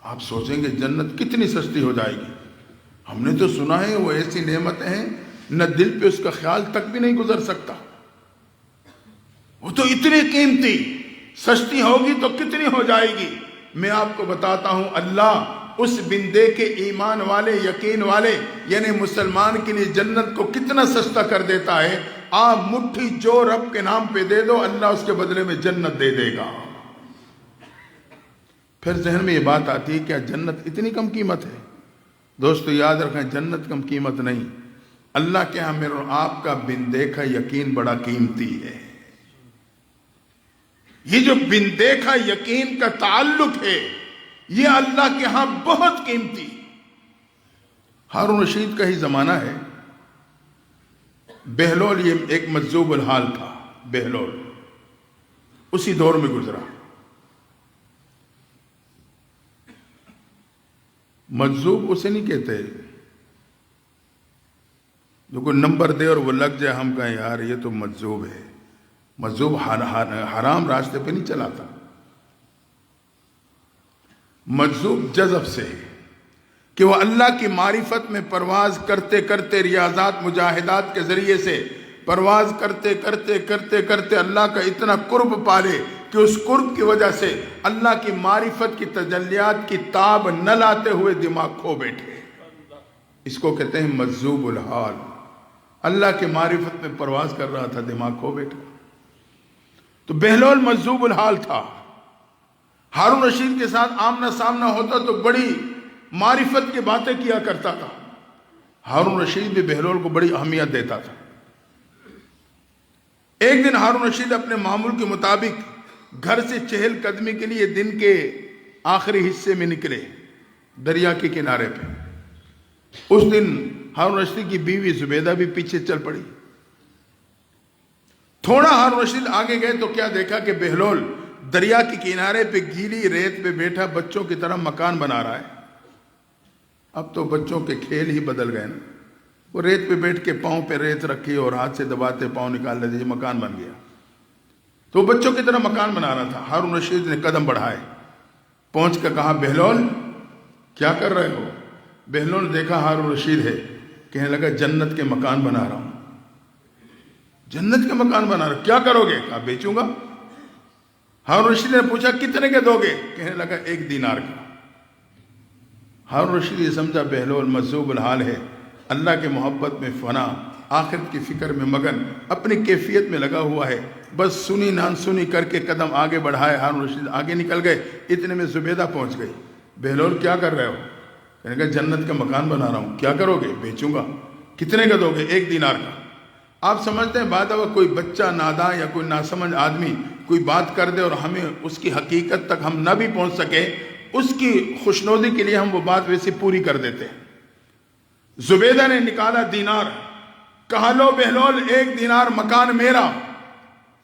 آپ سوچیں گے جنت کتنی سستی ہو جائے گی؟ ہم نے تو سنا ہے وہ ایسی نعمتیں ہیں نہ دل پہ اس کا خیال تک بھی نہیں گزر سکتا۔ وہ تو اتنی قیمتی، سستی ہوگی تو کتنی ہو جائے گی؟ میں آپ کو بتاتا ہوں، اللہ اس بندے کے ایمان والے، یقین والے یعنی مسلمان کے لیے جنت کو کتنا سستا کر دیتا ہے۔ آپ مٹھی جو رب کے نام پہ دے دو، اللہ اس کے بدلے میں جنت دے دے گا۔ پھر ذہن میں یہ بات آتی ہے کیا جنت اتنی کم قیمت ہے؟ دوستو یاد رکھیں، جنت کم قیمت نہیں، اللہ کے ہاں میرے اور آپ کا بن دیکھا یقین بڑا قیمتی ہے۔ یہ جو بن دیکھا یقین کا تعلق ہے، یہ اللہ کے ہاں بہت قیمتی۔ ہارون رشید کا ہی زمانہ ہے، بہلول یہ ایک مجذوب الحال تھا، بہلول اسی دور میں گزرا۔ مجذوب اسے نہیں کہتے جو کوئی نمبر دے اور وہ لگ جائے ہم کہیں یار یہ تو مجذوب ہے۔ مجذوب حرام راستے پہ نہیں چلاتا، مجذوب جذب سے ہے کہ وہ اللہ کی معرفت میں پرواز کرتے کرتے، ریاضات مجاہدات کے ذریعے سے پرواز کرتے کرتے کرتے کرتے اللہ کا اتنا قرب پالے کہ اس قرب کی وجہ سے اللہ کی معرفت کی تجلیات کی تاب نہ لاتے ہوئے دماغ کھو بیٹھے۔ اس کو کہتے ہیں مجذوب الحال۔ اللہ کی معرفت میں پرواز کر رہا تھا، دماغ کھو بیٹھا۔ تو بہلول مجذوب الحال تھا، ہارون رشید کے ساتھ آمنا سامنا ہوتا تو بڑی معرفت کی باتیں کیا کرتا تھا۔ ہارون رشید بھی بہلول کو بڑی اہمیت دیتا تھا۔ ایک دن ہارون رشید اپنے معمول کے مطابق گھر سے چہل قدمی کے لیے دن کے آخری حصے میں نکلے دریا کے کنارے پہ۔ اس دن ہارون رشید کی بیوی زبیدہ بھی پیچھے چل پڑی۔ تھوڑا ہارون رشید آگے گئے تو کیا دیکھا کہ بہلول دریا کے کنارے پہ گیلی ریت پہ بیٹھا بچوں کی طرح مکان بنا رہا ہے۔ اب تو بچوں کے کھیل ہی بدل گئے نا، وہ ریت پہ بیٹھ کے پاؤں پہ ریت رکھی اور ہاتھ سے دباتے پاؤں نکال لیتے، یہ مکان بن گیا۔ تو بچوں کی طرح مکان بنا رہا تھا۔ ہارون رشید نے قدم بڑھائے، پہنچ کر کہا بہلول کیا کر رہے ہو؟ بہلول نے دیکھا ہارون رشید ہے، کہنے لگا جنت کے مکان بنا رہا ہوں۔ جنت کے مکان بنا رہا، کیا کرو گے؟ کہا بیچوں گا۔ ہارون رشید نے پوچھا کتنے کے دو گے؟ کہنے لگا 1 دینار کا۔ ہارون رشید یہ سمجھا بہلول مجذوب الحال ہے، اللہ کے محبت میں فنا، آخرت کی فکر میں مگن، اپنی کیفیت میں لگا ہوا ہے۔ بس سنی نان سنی کر کے قدم آگے بڑھائے، ہارون رشید آگے نکل گئے، اتنے میں زبیدہ پہنچ گئی۔ بہلول کیا کر رہے ہو؟ کہنے لگا جنت کا مکان بنا رہا ہوں۔ کیا کرو گے؟ بیچوں گا۔ کتنے کا دو گے؟ 1 دینار کا۔ آپ سمجھتے ہیں بعد اگر کوئی بچہ ناداں یا کوئی ناسمجھ آدمی کوئی بات کر دے اور ہمیں اس کی حقیقت تک ہم نہ بھی پہنچ سکے، اس کی خوشنودی کے لیے ہم وہ بات ویسے پوری کر دیتے ہیں۔ زبیدہ نے نکالا دینار، کہا لو بہلول 1 دینار مکان میرا،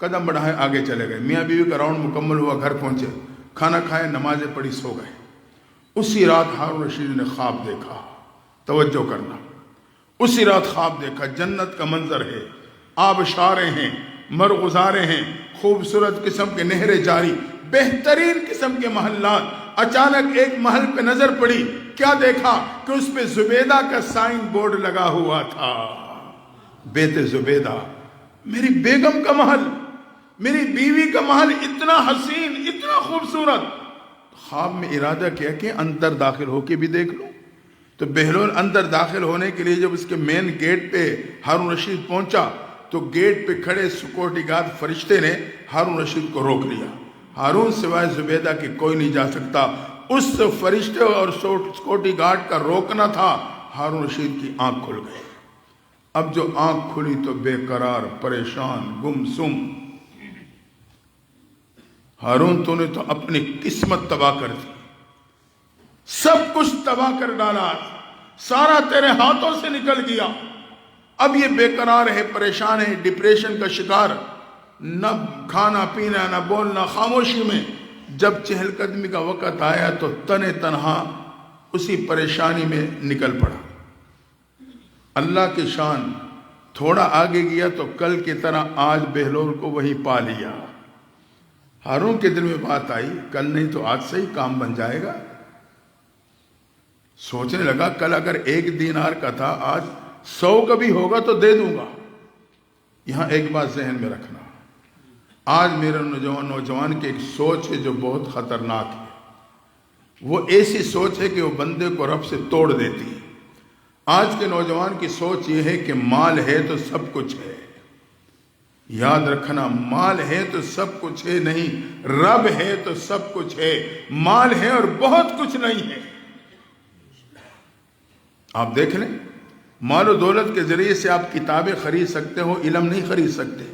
قدم بڑھائے آگے چلے گئے۔ میاں بیوی کا راؤنڈ مکمل ہوا، گھر پہنچے، کھانا کھائے، نمازیں پڑھی، سو گئے۔ اسی رات ہارون رشید نے خواب دیکھا، توجہ کرنا، اسی رات خواب دیکھا، جنت کا منظر ہے، آبشاریں ہیں، مرغزاریں ہیں، خوبصورت قسم کے نہریں جاری، بہترین قسم کے محلات۔ اچانک ایک محل پہ نظر پڑی، کیا دیکھا کہ اس پہ زبیدہ کا سائن بورڈ لگا ہوا تھا، بیت زبیدہ، میری بیگم کا محل، میری بیوی کا محل، اتنا حسین، اتنا خوبصورت۔ خواب میں ارادہ کیا کہ اندر داخل ہو کے بھی دیکھ لوں۔ تو بہلول اندر داخل ہونے کے لیے جب اس کے مین گیٹ پہ ہارون رشید پہنچا تو گیٹ پہ کھڑے سیکورٹی گارڈ فرشتے نے ہارون رشید کو روک لیا۔ ہارون سوائے زبیدہ کے کوئی نہیں جا سکتا۔ اس فرشتے اور سیکورٹی گارڈ کا روکنا تھا۔ ہارون رشید کی آنکھ کھل گئی۔ اب جو آنکھ کھلی تو بے قرار، پریشان، گمسم۔ ہارون تو نے تو اپنی قسمت تباہ کر دی، سب کچھ تباہ کر ڈالا، سارا تیرے ہاتھوں سے نکل گیا۔ اب یہ بے قرار ہے، پریشان ہے، ڈپریشن کا شکار، نہ کھانا پینا، نہ بولنا، خاموشی میں۔ جب چہل قدمی کا وقت آیا تو تنے تنہا اسی پریشانی میں نکل پڑا۔ اللہ کی شان، تھوڑا آگے گیا تو کل کی طرح آج بہلول کو وہی پا لیا۔ ہارون کے دل میں بات آئی، کل نہیں تو آج سے ہی کام بن جائے گا۔ سوچنے لگا کل اگر 1 دینار کا تھا، آج 100 کا بھی ہوگا تو دے دوں گا۔ یہاں ایک بات ذہن میں رکھنا، آج میرے نوجوان کی ایک سوچ ہے جو بہت خطرناک ہے۔ وہ ایسی سوچ ہے کہ وہ بندے کو رب سے توڑ دیتی ہے۔ آج کے نوجوان کی سوچ یہ ہے کہ مال ہے تو سب کچھ ہے۔ یاد رکھنا، مال ہے تو سب کچھ ہے نہیں، رب ہے تو سب کچھ ہے۔ مال ہے اور بہت کچھ نہیں ہے۔ آپ دیکھ لیں، مال و دولت کے ذریعے سے آپ کتابیں خرید سکتے ہو، علم نہیں خرید سکتے۔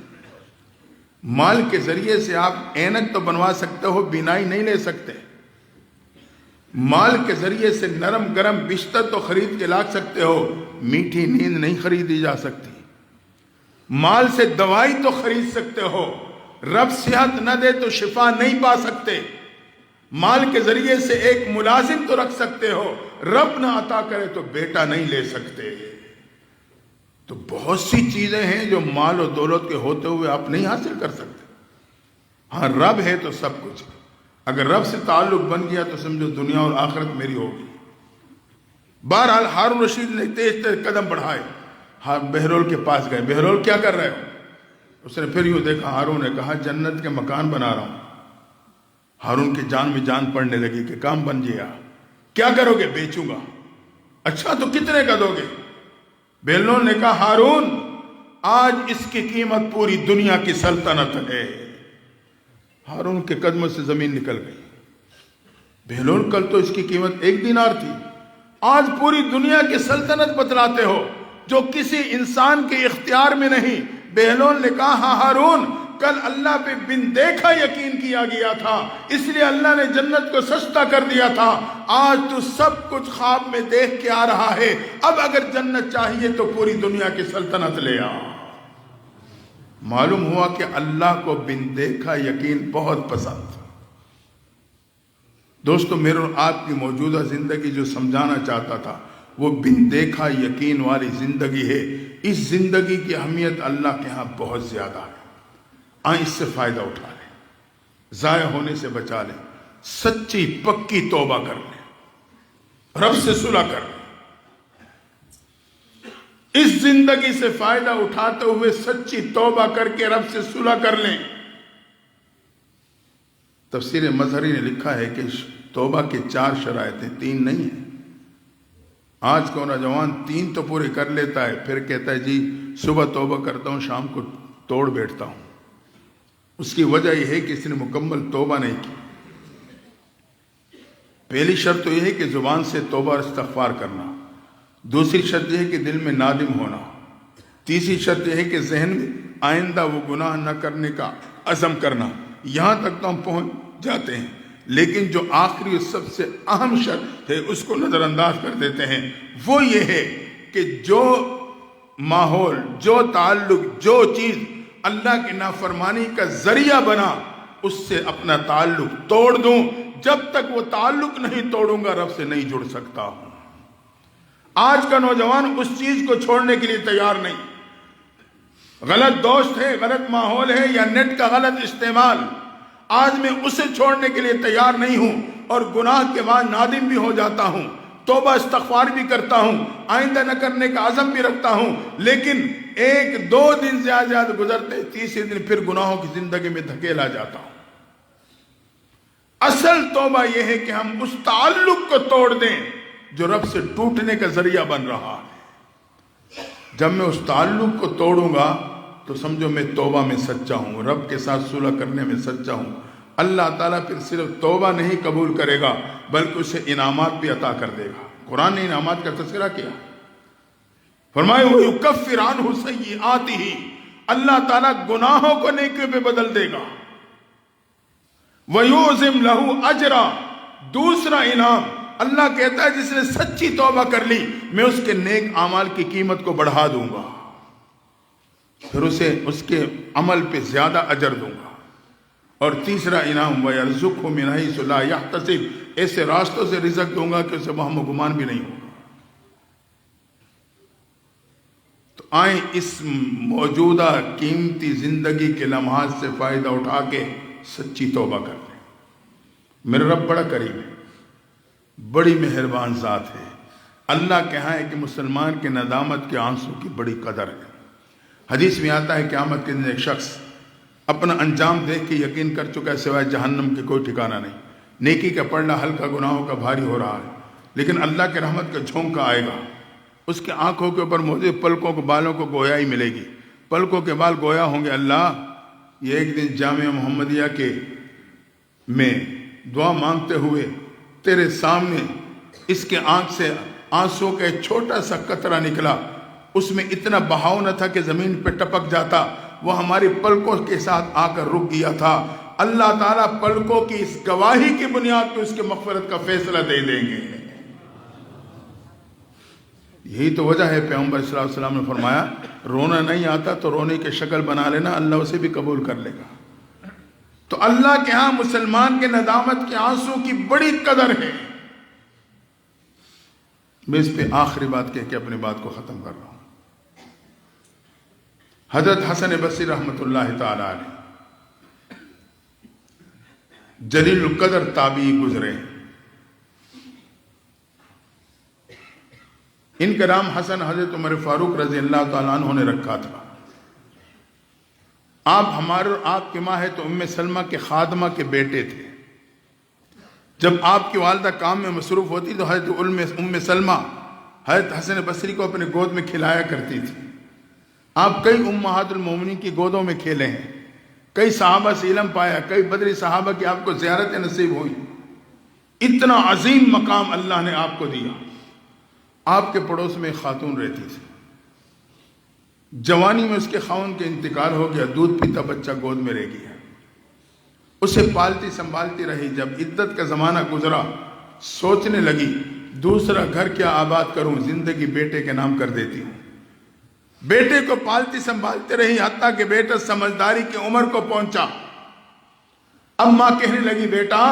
مال کے ذریعے سے آپ اینک تو بنوا سکتے ہو، بینائی نہیں لے سکتے۔ مال کے ذریعے سے نرم گرم بستر تو خرید کے لا سکتے ہو، میٹھی نیند نہیں خریدی جا سکتی۔ مال سے دوائی تو خرید سکتے ہو، رب صحت نہ دے تو شفا نہیں پا سکتے۔ مال کے ذریعے سے ایک ملازم تو رکھ سکتے ہو، رب نہ عطا کرے تو بیٹا نہیں لے سکتے۔ تو بہت سی چیزیں ہیں جو مال و دولت کے ہوتے ہوئے آپ نہیں حاصل کر سکتے۔ ہاں، رب ہے تو سب کچھ ہے۔ اگر رب سے تعلق بن گیا تو سمجھو دنیا اور آخرت میری ہوگی۔ بہرحال ہارون رشید نے تیز تیز قدم بڑھائے، بہلول کے پاس گئے۔ بہلول کیا کر رہے ہو؟ اس نے پھر یوں دیکھا، ہارون نے کہا جنت کے مکان بنا رہا ہوں۔ ہارون کی جان میں جان پڑنے لگی کہ کام بن گیا۔ کیا کرو گے؟ بیچوں گا۔ اچھا تو کتنے کا دو گے؟ بہلول نے کہا ہارون، آج اس کی قیمت پوری دنیا کی سلطنت ہے۔ ہارون کے قدموں سے زمین نکل گئی۔ بہلول، کل تو اس کی قیمت 1 دینار تھی، آج پوری دنیا کی سلطنت بتلاتے ہو جو کسی انسان کے اختیار میں نہیں۔ بہلول نے کہا ہاں ہارون، کل اللہ پہ بن دیکھا یقین کیا گیا تھا، اس لیے اللہ نے جنت کو سستا کر دیا تھا۔ آج تو سب کچھ خواب میں دیکھ کے آ رہا ہے، اب اگر جنت چاہیے تو پوری دنیا کی سلطنت لے آ۔ معلوم ہوا کہ اللہ کو بن دیکھا یقین بہت پسند۔ دوستو، میرے اور آپ کی موجودہ زندگی جو سمجھانا چاہتا تھا وہ بن دیکھا یقین والی زندگی ہے۔ اس زندگی کی اہمیت اللہ کے ہاں بہت زیادہ ہے۔ آئیں اس سے فائدہ اٹھا لیں، ضائع ہونے سے بچا لیں، سچی پکی توبہ کر لیں، رب سے صلح کر لیں۔ اس زندگی سے فائدہ اٹھاتے ہوئے سچی توبہ کر کے رب سے صلح کر لیں۔ تفسیر مظہری نے لکھا ہے کہ توبہ کے 4 شرائط ہیں، 3 نہیں ہیں۔ آج کا نوجوان 3 تو پورے کر لیتا ہے، پھر کہتا ہے جی صبح توبہ کرتا ہوں، شام کو توڑ بیٹھتا ہوں۔ اس کی وجہ یہ ہے کہ اس نے مکمل توبہ نہیں کی۔ پہلی شرط تو یہ ہے کہ زبان سے توبہ اور استغفار کرنا، دوسری شرط یہ ہے کہ دل میں نادم ہونا، تیسری شرط یہ ہے کہ ذہن میں آئندہ وہ گناہ نہ کرنے کا عزم کرنا، یہاں تک تو ہم پہنچ جاتے ہیں، لیکن جو آخری سب سے اہم شرط ہے اس کو نظر انداز کر دیتے ہیں۔ وہ یہ ہے کہ جو ماحول، جو تعلق، جو چیز اللہ کی نافرمانی کا ذریعہ بنا، اس سے اپنا تعلق توڑ دوں۔ جب تک وہ تعلق نہیں توڑوں گا رب سے نہیں جڑ سکتا ہوں۔ آج کا نوجوان اس چیز کو چھوڑنے کے لیے تیار نہیں۔ غلط دوست ہے، غلط ماحول ہے، یا نیٹ کا غلط استعمال، آج میں اسے چھوڑنے کے لیے تیار نہیں ہوں، اور گناہ کے بعد نادم بھی ہو جاتا ہوں، توبہ استغفار بھی کرتا ہوں، آئندہ نہ کرنے کا عزم بھی رکھتا ہوں، لیکن ایک دو دن زیادہ گزرتے، تیسرے دن پھر گناہوں کی زندگی میں دھکیلا جاتا ہوں۔ اصل توبہ یہ ہے کہ ہم اس تعلق کو توڑ دیں جو رب سے ٹوٹنے کا ذریعہ بن رہا ہے۔ جب میں اس تعلق کو توڑوں گا تو سمجھو میں توبہ میں سچا ہوں، رب کے ساتھ صلح کرنے میں سچا ہوں۔ اللہ تعالیٰ پھر صرف توبہ نہیں قبول کرے گا بلکہ اسے انعامات بھی عطا کر دے گا۔ قرآن نے انعامات کا تذکرہ کیا، فرمائے وَيُكَفِّرْ عَنْهُ سَيِّئَاتِهِ، اللہ تعالیٰ گناہوں کو نیکیوں پہ بدل دے گا۔ وَيُعْظِمْ لَهُ أَجْرًا، دوسرا انعام اللہ کہتا ہے جس نے سچی توبہ کر لی میں اس کے نیک اعمال کی قیمت کو بڑھا دوں گا، پھر اسے اس کے عمل پہ زیادہ اجر دوں گا۔ اور تیسرا انعام وَيَرْزُقْهُ مِنْ حَيْثُ لَا يَحْتَسِبْ، ایسے راستوں سے رزق دوں گا کہ اسے وہم و گمان بھی نہیں ہوگا۔ تو آئیں اس موجودہ قیمتی زندگی کے لمحات سے فائدہ اٹھا کے سچی توبہ کر لیں۔ میرا رب بڑا کریم ہے، بڑی مہربان ذات ہے۔ اللہ کہا ہے کہ مسلمان کے ندامت کے آنسو کی بڑی قدر ہے۔ حدیث میں آتا ہے قیامت کے دن ایک شخص اپنا انجام دیکھ کے یقین کر چکا ہے سوائے جہنم کے کوئی ٹھکانہ نہیں، نیکی کا پڑھنا ہلکا، گناہوں کا بھاری ہو رہا ہے، لیکن اللہ کے رحمت کا جھونکا آئے گا، اس کے آنکھوں کے اوپر موجود پلکوں کو، بالوں کو گویا ہی ملے گی، پلکوں کے بال گویا ہوں گے۔ اللہ یہ ایک دن جامعہ محمدیہ کے میں دعا مانگتے ہوئے تیرے سامنے اس کے آنکھ سے آنسوں کا ایک چھوٹا سا قطرہ نکلا، اس میں اتنا بہاؤ نہ تھا کہ زمین پہ ٹپک جاتا، وہ ہماری پلکوں کے ساتھ آ کر رک گیا تھا۔ اللہ تعالیٰ پلکوں کی اس گواہی کی بنیاد پہ اس کے مغفرت کا فیصلہ دے دیں گے۔ یہی تو وجہ ہے پیغمبر صلی اللہ علیہ وسلم نے فرمایا رونا نہیں آتا تو رونے کی شکل بنا لینا، اللہ اسے بھی قبول کر لے گا۔ تو اللہ کے ہاں مسلمان کے ندامت کے آنسو کی بڑی قدر ہے۔ میں اس پہ آخری بات کہہ کے اپنی بات کو ختم کر رہا ہوں۔ حضرت حسن بصری رحمۃ اللہ تعالی علیہ جلیل القدر تابعی گزرے، ان کا نام حسن حضرت عمر فاروق رضی اللہ تعالیٰ عنہ نے رکھا تھا۔ آپ ہمارے اور آپ کی ماں ہے تو ام سلمہ کے خادمہ کے بیٹے تھے۔ جب آپ کی والدہ کام میں مصروف ہوتی تو حضرت ام سلمہ حضرت حسن بصری کو اپنے گود میں کھلایا کرتی تھی۔ آپ کئی امہات المومنین کی گودوں میں کھیلے ہیں، کئی صحابہ سے علم پایا، کئی بدری صحابہ کی آپ کو زیارت نصیب ہوئی۔ اتنا عظیم مقام اللہ نے آپ کو دیا۔ آپ کے پڑوس میں ایک خاتون رہتی تھی، جوانی میں اس کے خاوند کے انتقال ہو گیا، دودھ پیتا بچہ گود میں رہ گیا، اسے پالتی سنبھالتی رہی۔ جب عدت کا زمانہ گزرا سوچنے لگی دوسرا گھر کیا آباد کروں، زندگی بیٹے کے نام کر دیتی ہوں۔ بیٹے کو پالتی سنبھالتے رہی حتیٰ کہ بیٹا سمجھداری کی عمر کو پہنچا۔ اب ماں کہنے لگی بیٹا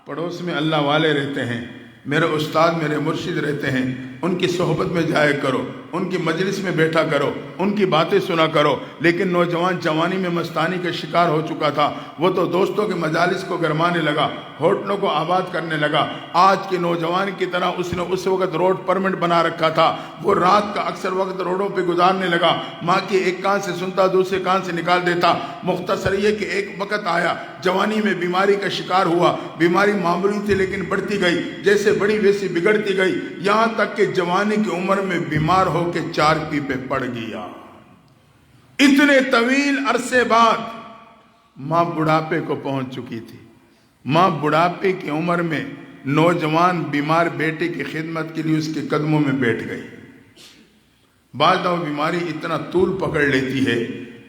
پڑوس میں اللہ والے رہتے ہیں، میرے استاد میرے مرشد رہتے ہیں، ان کی صحبت میں جایا کرو، ان کی مجلس میں بیٹھا کرو، ان کی باتیں سنا کرو۔ لیکن نوجوان جوانی میں مستانی کا شکار ہو چکا تھا، وہ تو دوستوں کے مجالس کو گرمانے لگا، ہوٹلوں کو آباد کرنے لگا۔ آج کے نوجوان کی طرح اس نے اس وقت روڈ پرمٹ بنا رکھا تھا، وہ رات کا اکثر وقت روڈوں پہ گزارنے لگا، ماں کی ایک کان سے سنتا دوسرے کان سے نکال دیتا۔ مختصر یہ کہ ایک وقت آیا جوانی میں بیماری کا شکار ہوا، بیماری معمولی تھی لیکن بڑھتی گئی، جیسے بڑی ویسی بگڑتی گئی، یہاں تک کہ جوانی کی عمر میں بیمار ہو کے چارپی پہ پڑ گیا۔ اتنے طویل عرصے بعد ماں بڑھاپے کو پہنچ چکی تھی۔ ماں بڑھاپے کی عمر میں نوجوان بیمار بیٹے کی خدمت کے لیے اس کے قدموں میں بیٹھ گئی۔ بعد وہ بیماری اتنا طول پکڑ لیتی ہے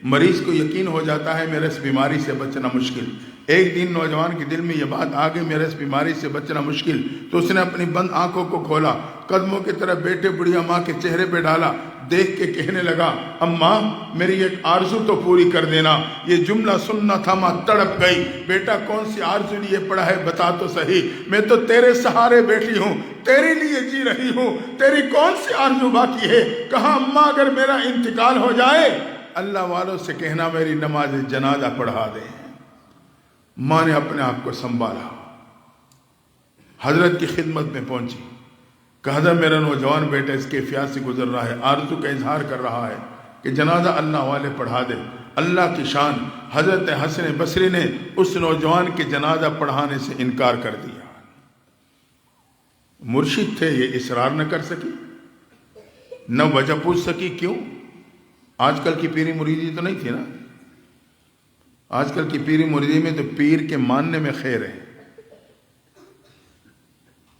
مریض کو یقین ہو جاتا ہے میرے اس بیماری سے بچنا مشکل. ایک دن نوجوان کے دل میں یہ بات آ گئی میرے اس بیماری سے بچنا مشکل, تو اس نے اپنی بند آنکھوں کو کھولا, قدموں کی طرف بیٹے بڑھیا ماں کے چہرے پہ ڈالا, دیکھ کے کہنے لگا اماں میری ایک آرزو تو پوری کر دینا. یہ جملہ سننا تھا, ماں تڑپ گئی. بیٹا کون سی آرزو لیے پڑا ہے بتا تو صحیح, میں تو تیرے سہارے بیٹھی ہوں, تیرے لیے جی رہی ہوں, تیری کون سی آرزو باقی ہے؟ کہا اماں اگر میرا انتقال ہو جائے اللہ والوں سے کہنا میری نماز جنازہ پڑھا دیں. ماں نے اپنے آپ کو سنبھالا, حضرت کی خدمت میں پہنچی, کہا حضرت میرا نوجوان بیٹا اس کیفیات سے گزر رہا ہے, آرزو کا اظہار کر رہا ہے کہ جنازہ اللہ والے پڑھا دے. اللہ کی شان, حضرت حسن بصری نے اس نوجوان کے جنازہ پڑھانے سے انکار کر دیا. مرشد تھے, یہ اصرار نہ کر سکی, نہ وجہ پوچھ سکی کیوں. آج کل کی پیری مریدی تو نہیں تھی نا, آج کل کی پیری مریدی میں تو پیر کے ماننے میں خیر ہے.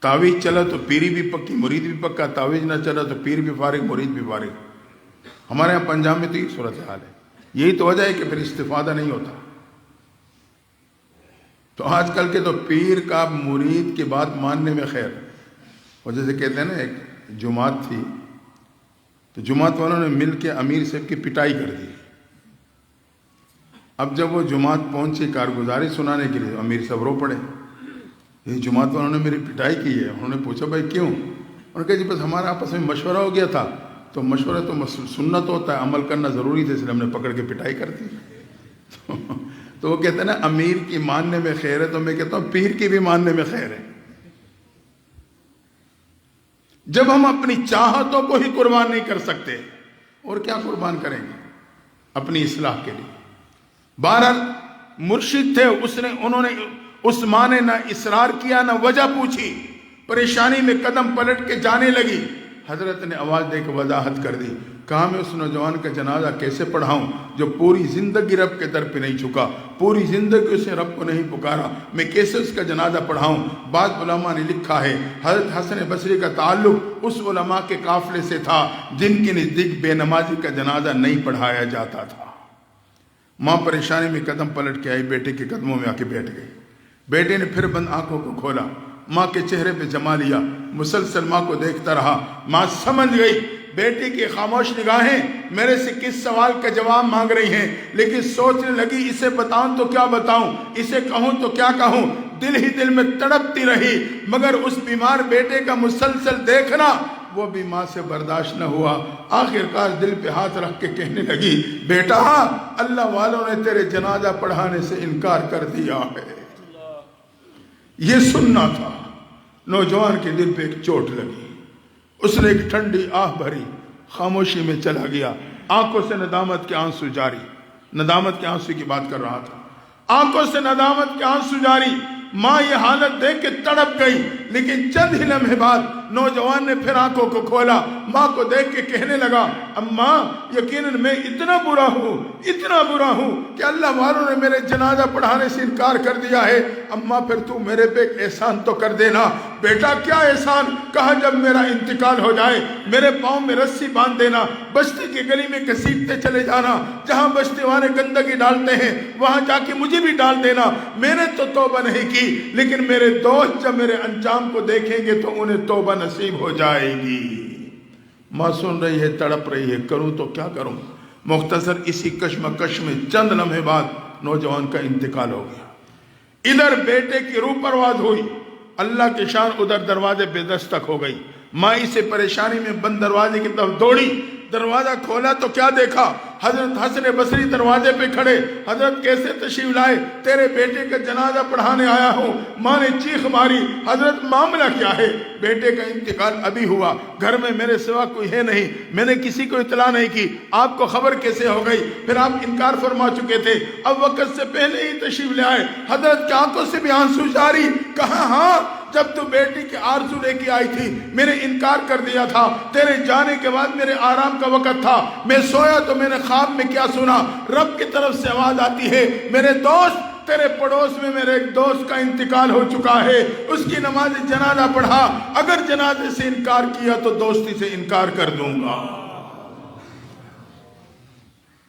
تعویذ چلا تو پیری بھی پکی مرید بھی پکا, تعویذ نہ چلا تو پیر بھی فارغ مرید بھی فارغ. ہمارے یہاں پنجاب میں تو یہ صورتحال ہے. یہی تو وجہ ہے کہ پھر استفادہ نہیں ہوتا. تو آج کل کے تو پیر کا مرید کی بات ماننے میں خیر. اور جیسے کہتے ہیں نا, ایک جماعت تھی تو جماعت والوں نے مل کے امیر صاحب کی پٹائی کر دی. اب جب وہ جماعت پہنچی کارگزاری سنانے کے لیے, امیر صاحب رو پڑے, یہ جماعت والوں نے میری پٹائی کی ہے. انہوں نے پوچھا بھائی کیوں؟ انہوں نے کہا جی بس ہمارا آپس میں مشورہ ہو گیا تھا, تو مشورہ تو سنت ہوتا ہے, عمل کرنا ضروری تھا, اس لیے ہم نے پکڑ کے پٹائی کر دی. تو وہ کہتے ہیں نا امیر کی ماننے میں خیر ہے, تو میں کہتا ہوں پیر کی بھی ماننے میں خیر ہے. جب ہم اپنی چاہتوں کو ہی قربان نہیں کر سکتے اور کیا قربان کریں گے اپنی اصلاح کے لیے. بہرحال مرشد تھے, انہوں نے اس ماں نے نہ اصرار کیا نہ وجہ پوچھی, پریشانی میں قدم پلٹ کے جانے لگی. حضرت نے آواز دے کے وضاحت کر دی, کہا میں اس نوجوان کا جنازہ کیسے پڑھاؤں جو پوری زندگی رب کے در پہ نہیں جھکا, پوری زندگی اس نے رب کو نہیں پکارا, میں کیسے اس کا جنازہ پڑھاؤں. بعض علماء نے لکھا ہے حضرت حسن بصری کا تعلق اس علماء کے قافلے سے تھا جن کے نزدیک بے نمازی کا جنازہ نہیں پڑھایا جاتا تھا. ماں پریشانی میں قدم پلٹ کے آئی, بیٹے کے قدموں میں آ کے بیٹھ گئی. بیٹے نے پھر بند آنکھوں کو کھولا, ماں کے چہرے پہ جما لیا, مسلسل ماں کو دیکھتا رہا. ماں سمجھ گئی بیٹی کی خاموش نگاہیں میرے سے کس سوال کا جواب مانگ رہی ہیں, لیکن سوچنے لگی اسے بتاؤں تو کیا بتاؤں, اسے کہوں تو کیا کہوں. دل ہی دل میں تڑپتی رہی, مگر اس بیمار بیٹے کا مسلسل دیکھنا وہ بھی ماں سے برداشت نہ ہوا. آخر کار دل پہ ہاتھ رکھ کے کہنے لگی بیٹا اللہ والوں نے تیرے جنازہ پڑھانے سے انکار کر دیا ہے. یہ سننا تھا. نوجوان کے دل پہ ایک چوٹ لگی, اس نے ایک ٹھنڈی آہ بھری, خاموشی میں چلا گیا. آنکھوں سے ندامت کے آنسو جاری, ندامت کے آنسو کی بات کر رہا تھا, آنکھوں سے ندامت کے آنسو جاری. ماں یہ حالت دیکھ کے تڑپ گئی, لیکن چند ہی لمحے بعد نوجوان نے پھر آنکھوں کو کھولا, ماں کو دیکھ کے کہنے لگا اماں یقیناً میں اتنا برا ہوں کہ اللہ والوں نے میرے جنازہ پڑھانے سے انکار کر دیا ہے. اماں پھر تو میرے پہ ایک احسان تو کر دینا. بیٹا کیا احسان؟ کہا جب میرا انتقال ہو جائے میرے پاؤں میں رسی باندھ دینا, بستی کی گلی میں گھسیٹتے چلے جانا, جہاں بستی والے گندگی ڈالتے ہیں وہاں جا کے مجھے بھی ڈال دینا. میں نے تو توبہ نہیں کی, لیکن میرے دوست جب میرے انجام کو دیکھیں گے تو انہیں توبہ نصیب ہو جائے گی. ماں سن رہی ہے, تڑپ رہی ہے, کروں تو کیا کروں. مختصر اسی کشمکش میں چند لمحے بعد نوجوان کا انتقال ہو گیا. ادھر بیٹے کی روح پرواز ہوئی, اللہ کی شان ادھر دروازے پہ دستک ہو گئی. ماں اسے پریشانی میں بند دروازے کی طرف دوڑی, دروازہ کھولا تو کیا دیکھا, حضرت حسن بصری دروازے پہ کھڑے. حضرت کیسے تشریف لائے؟ تیرے بیٹے کا جنازہ پڑھانے آیا ہوں. ماں نے چیخ ماری, حضرت معاملہ کیا ہے؟ بیٹے کا انتقال ابھی ہوا, گھر میں میرے سوا کوئی ہے نہیں, میں نے کسی کو اطلاع نہیں کی, آپ کو خبر کیسے ہو گئی؟ پھر آپ انکار فرما چکے تھے, اب وقت سے پہلے ہی تشریف لے آئے. حضرت کی آنکھوں سے بھی آنسو جاری. کہا ہاں جب تو بیٹی کی آرزو لے کے آئی تھی میں نے انکار کر دیا تھا, تیرے جانے کے بعد میرے آرام کا وقت تھا, میں سویا تو میں نے خواب میں کیا سنا, رب کی طرف سے آواز آتی ہے میرے دوست تیرے پڑوس میں میرے ایک دوست کا انتقال ہو چکا ہے, اس کی نماز جنازہ پڑھا, اگر جنازے سے انکار کیا تو دوستی سے انکار کر دوں گا.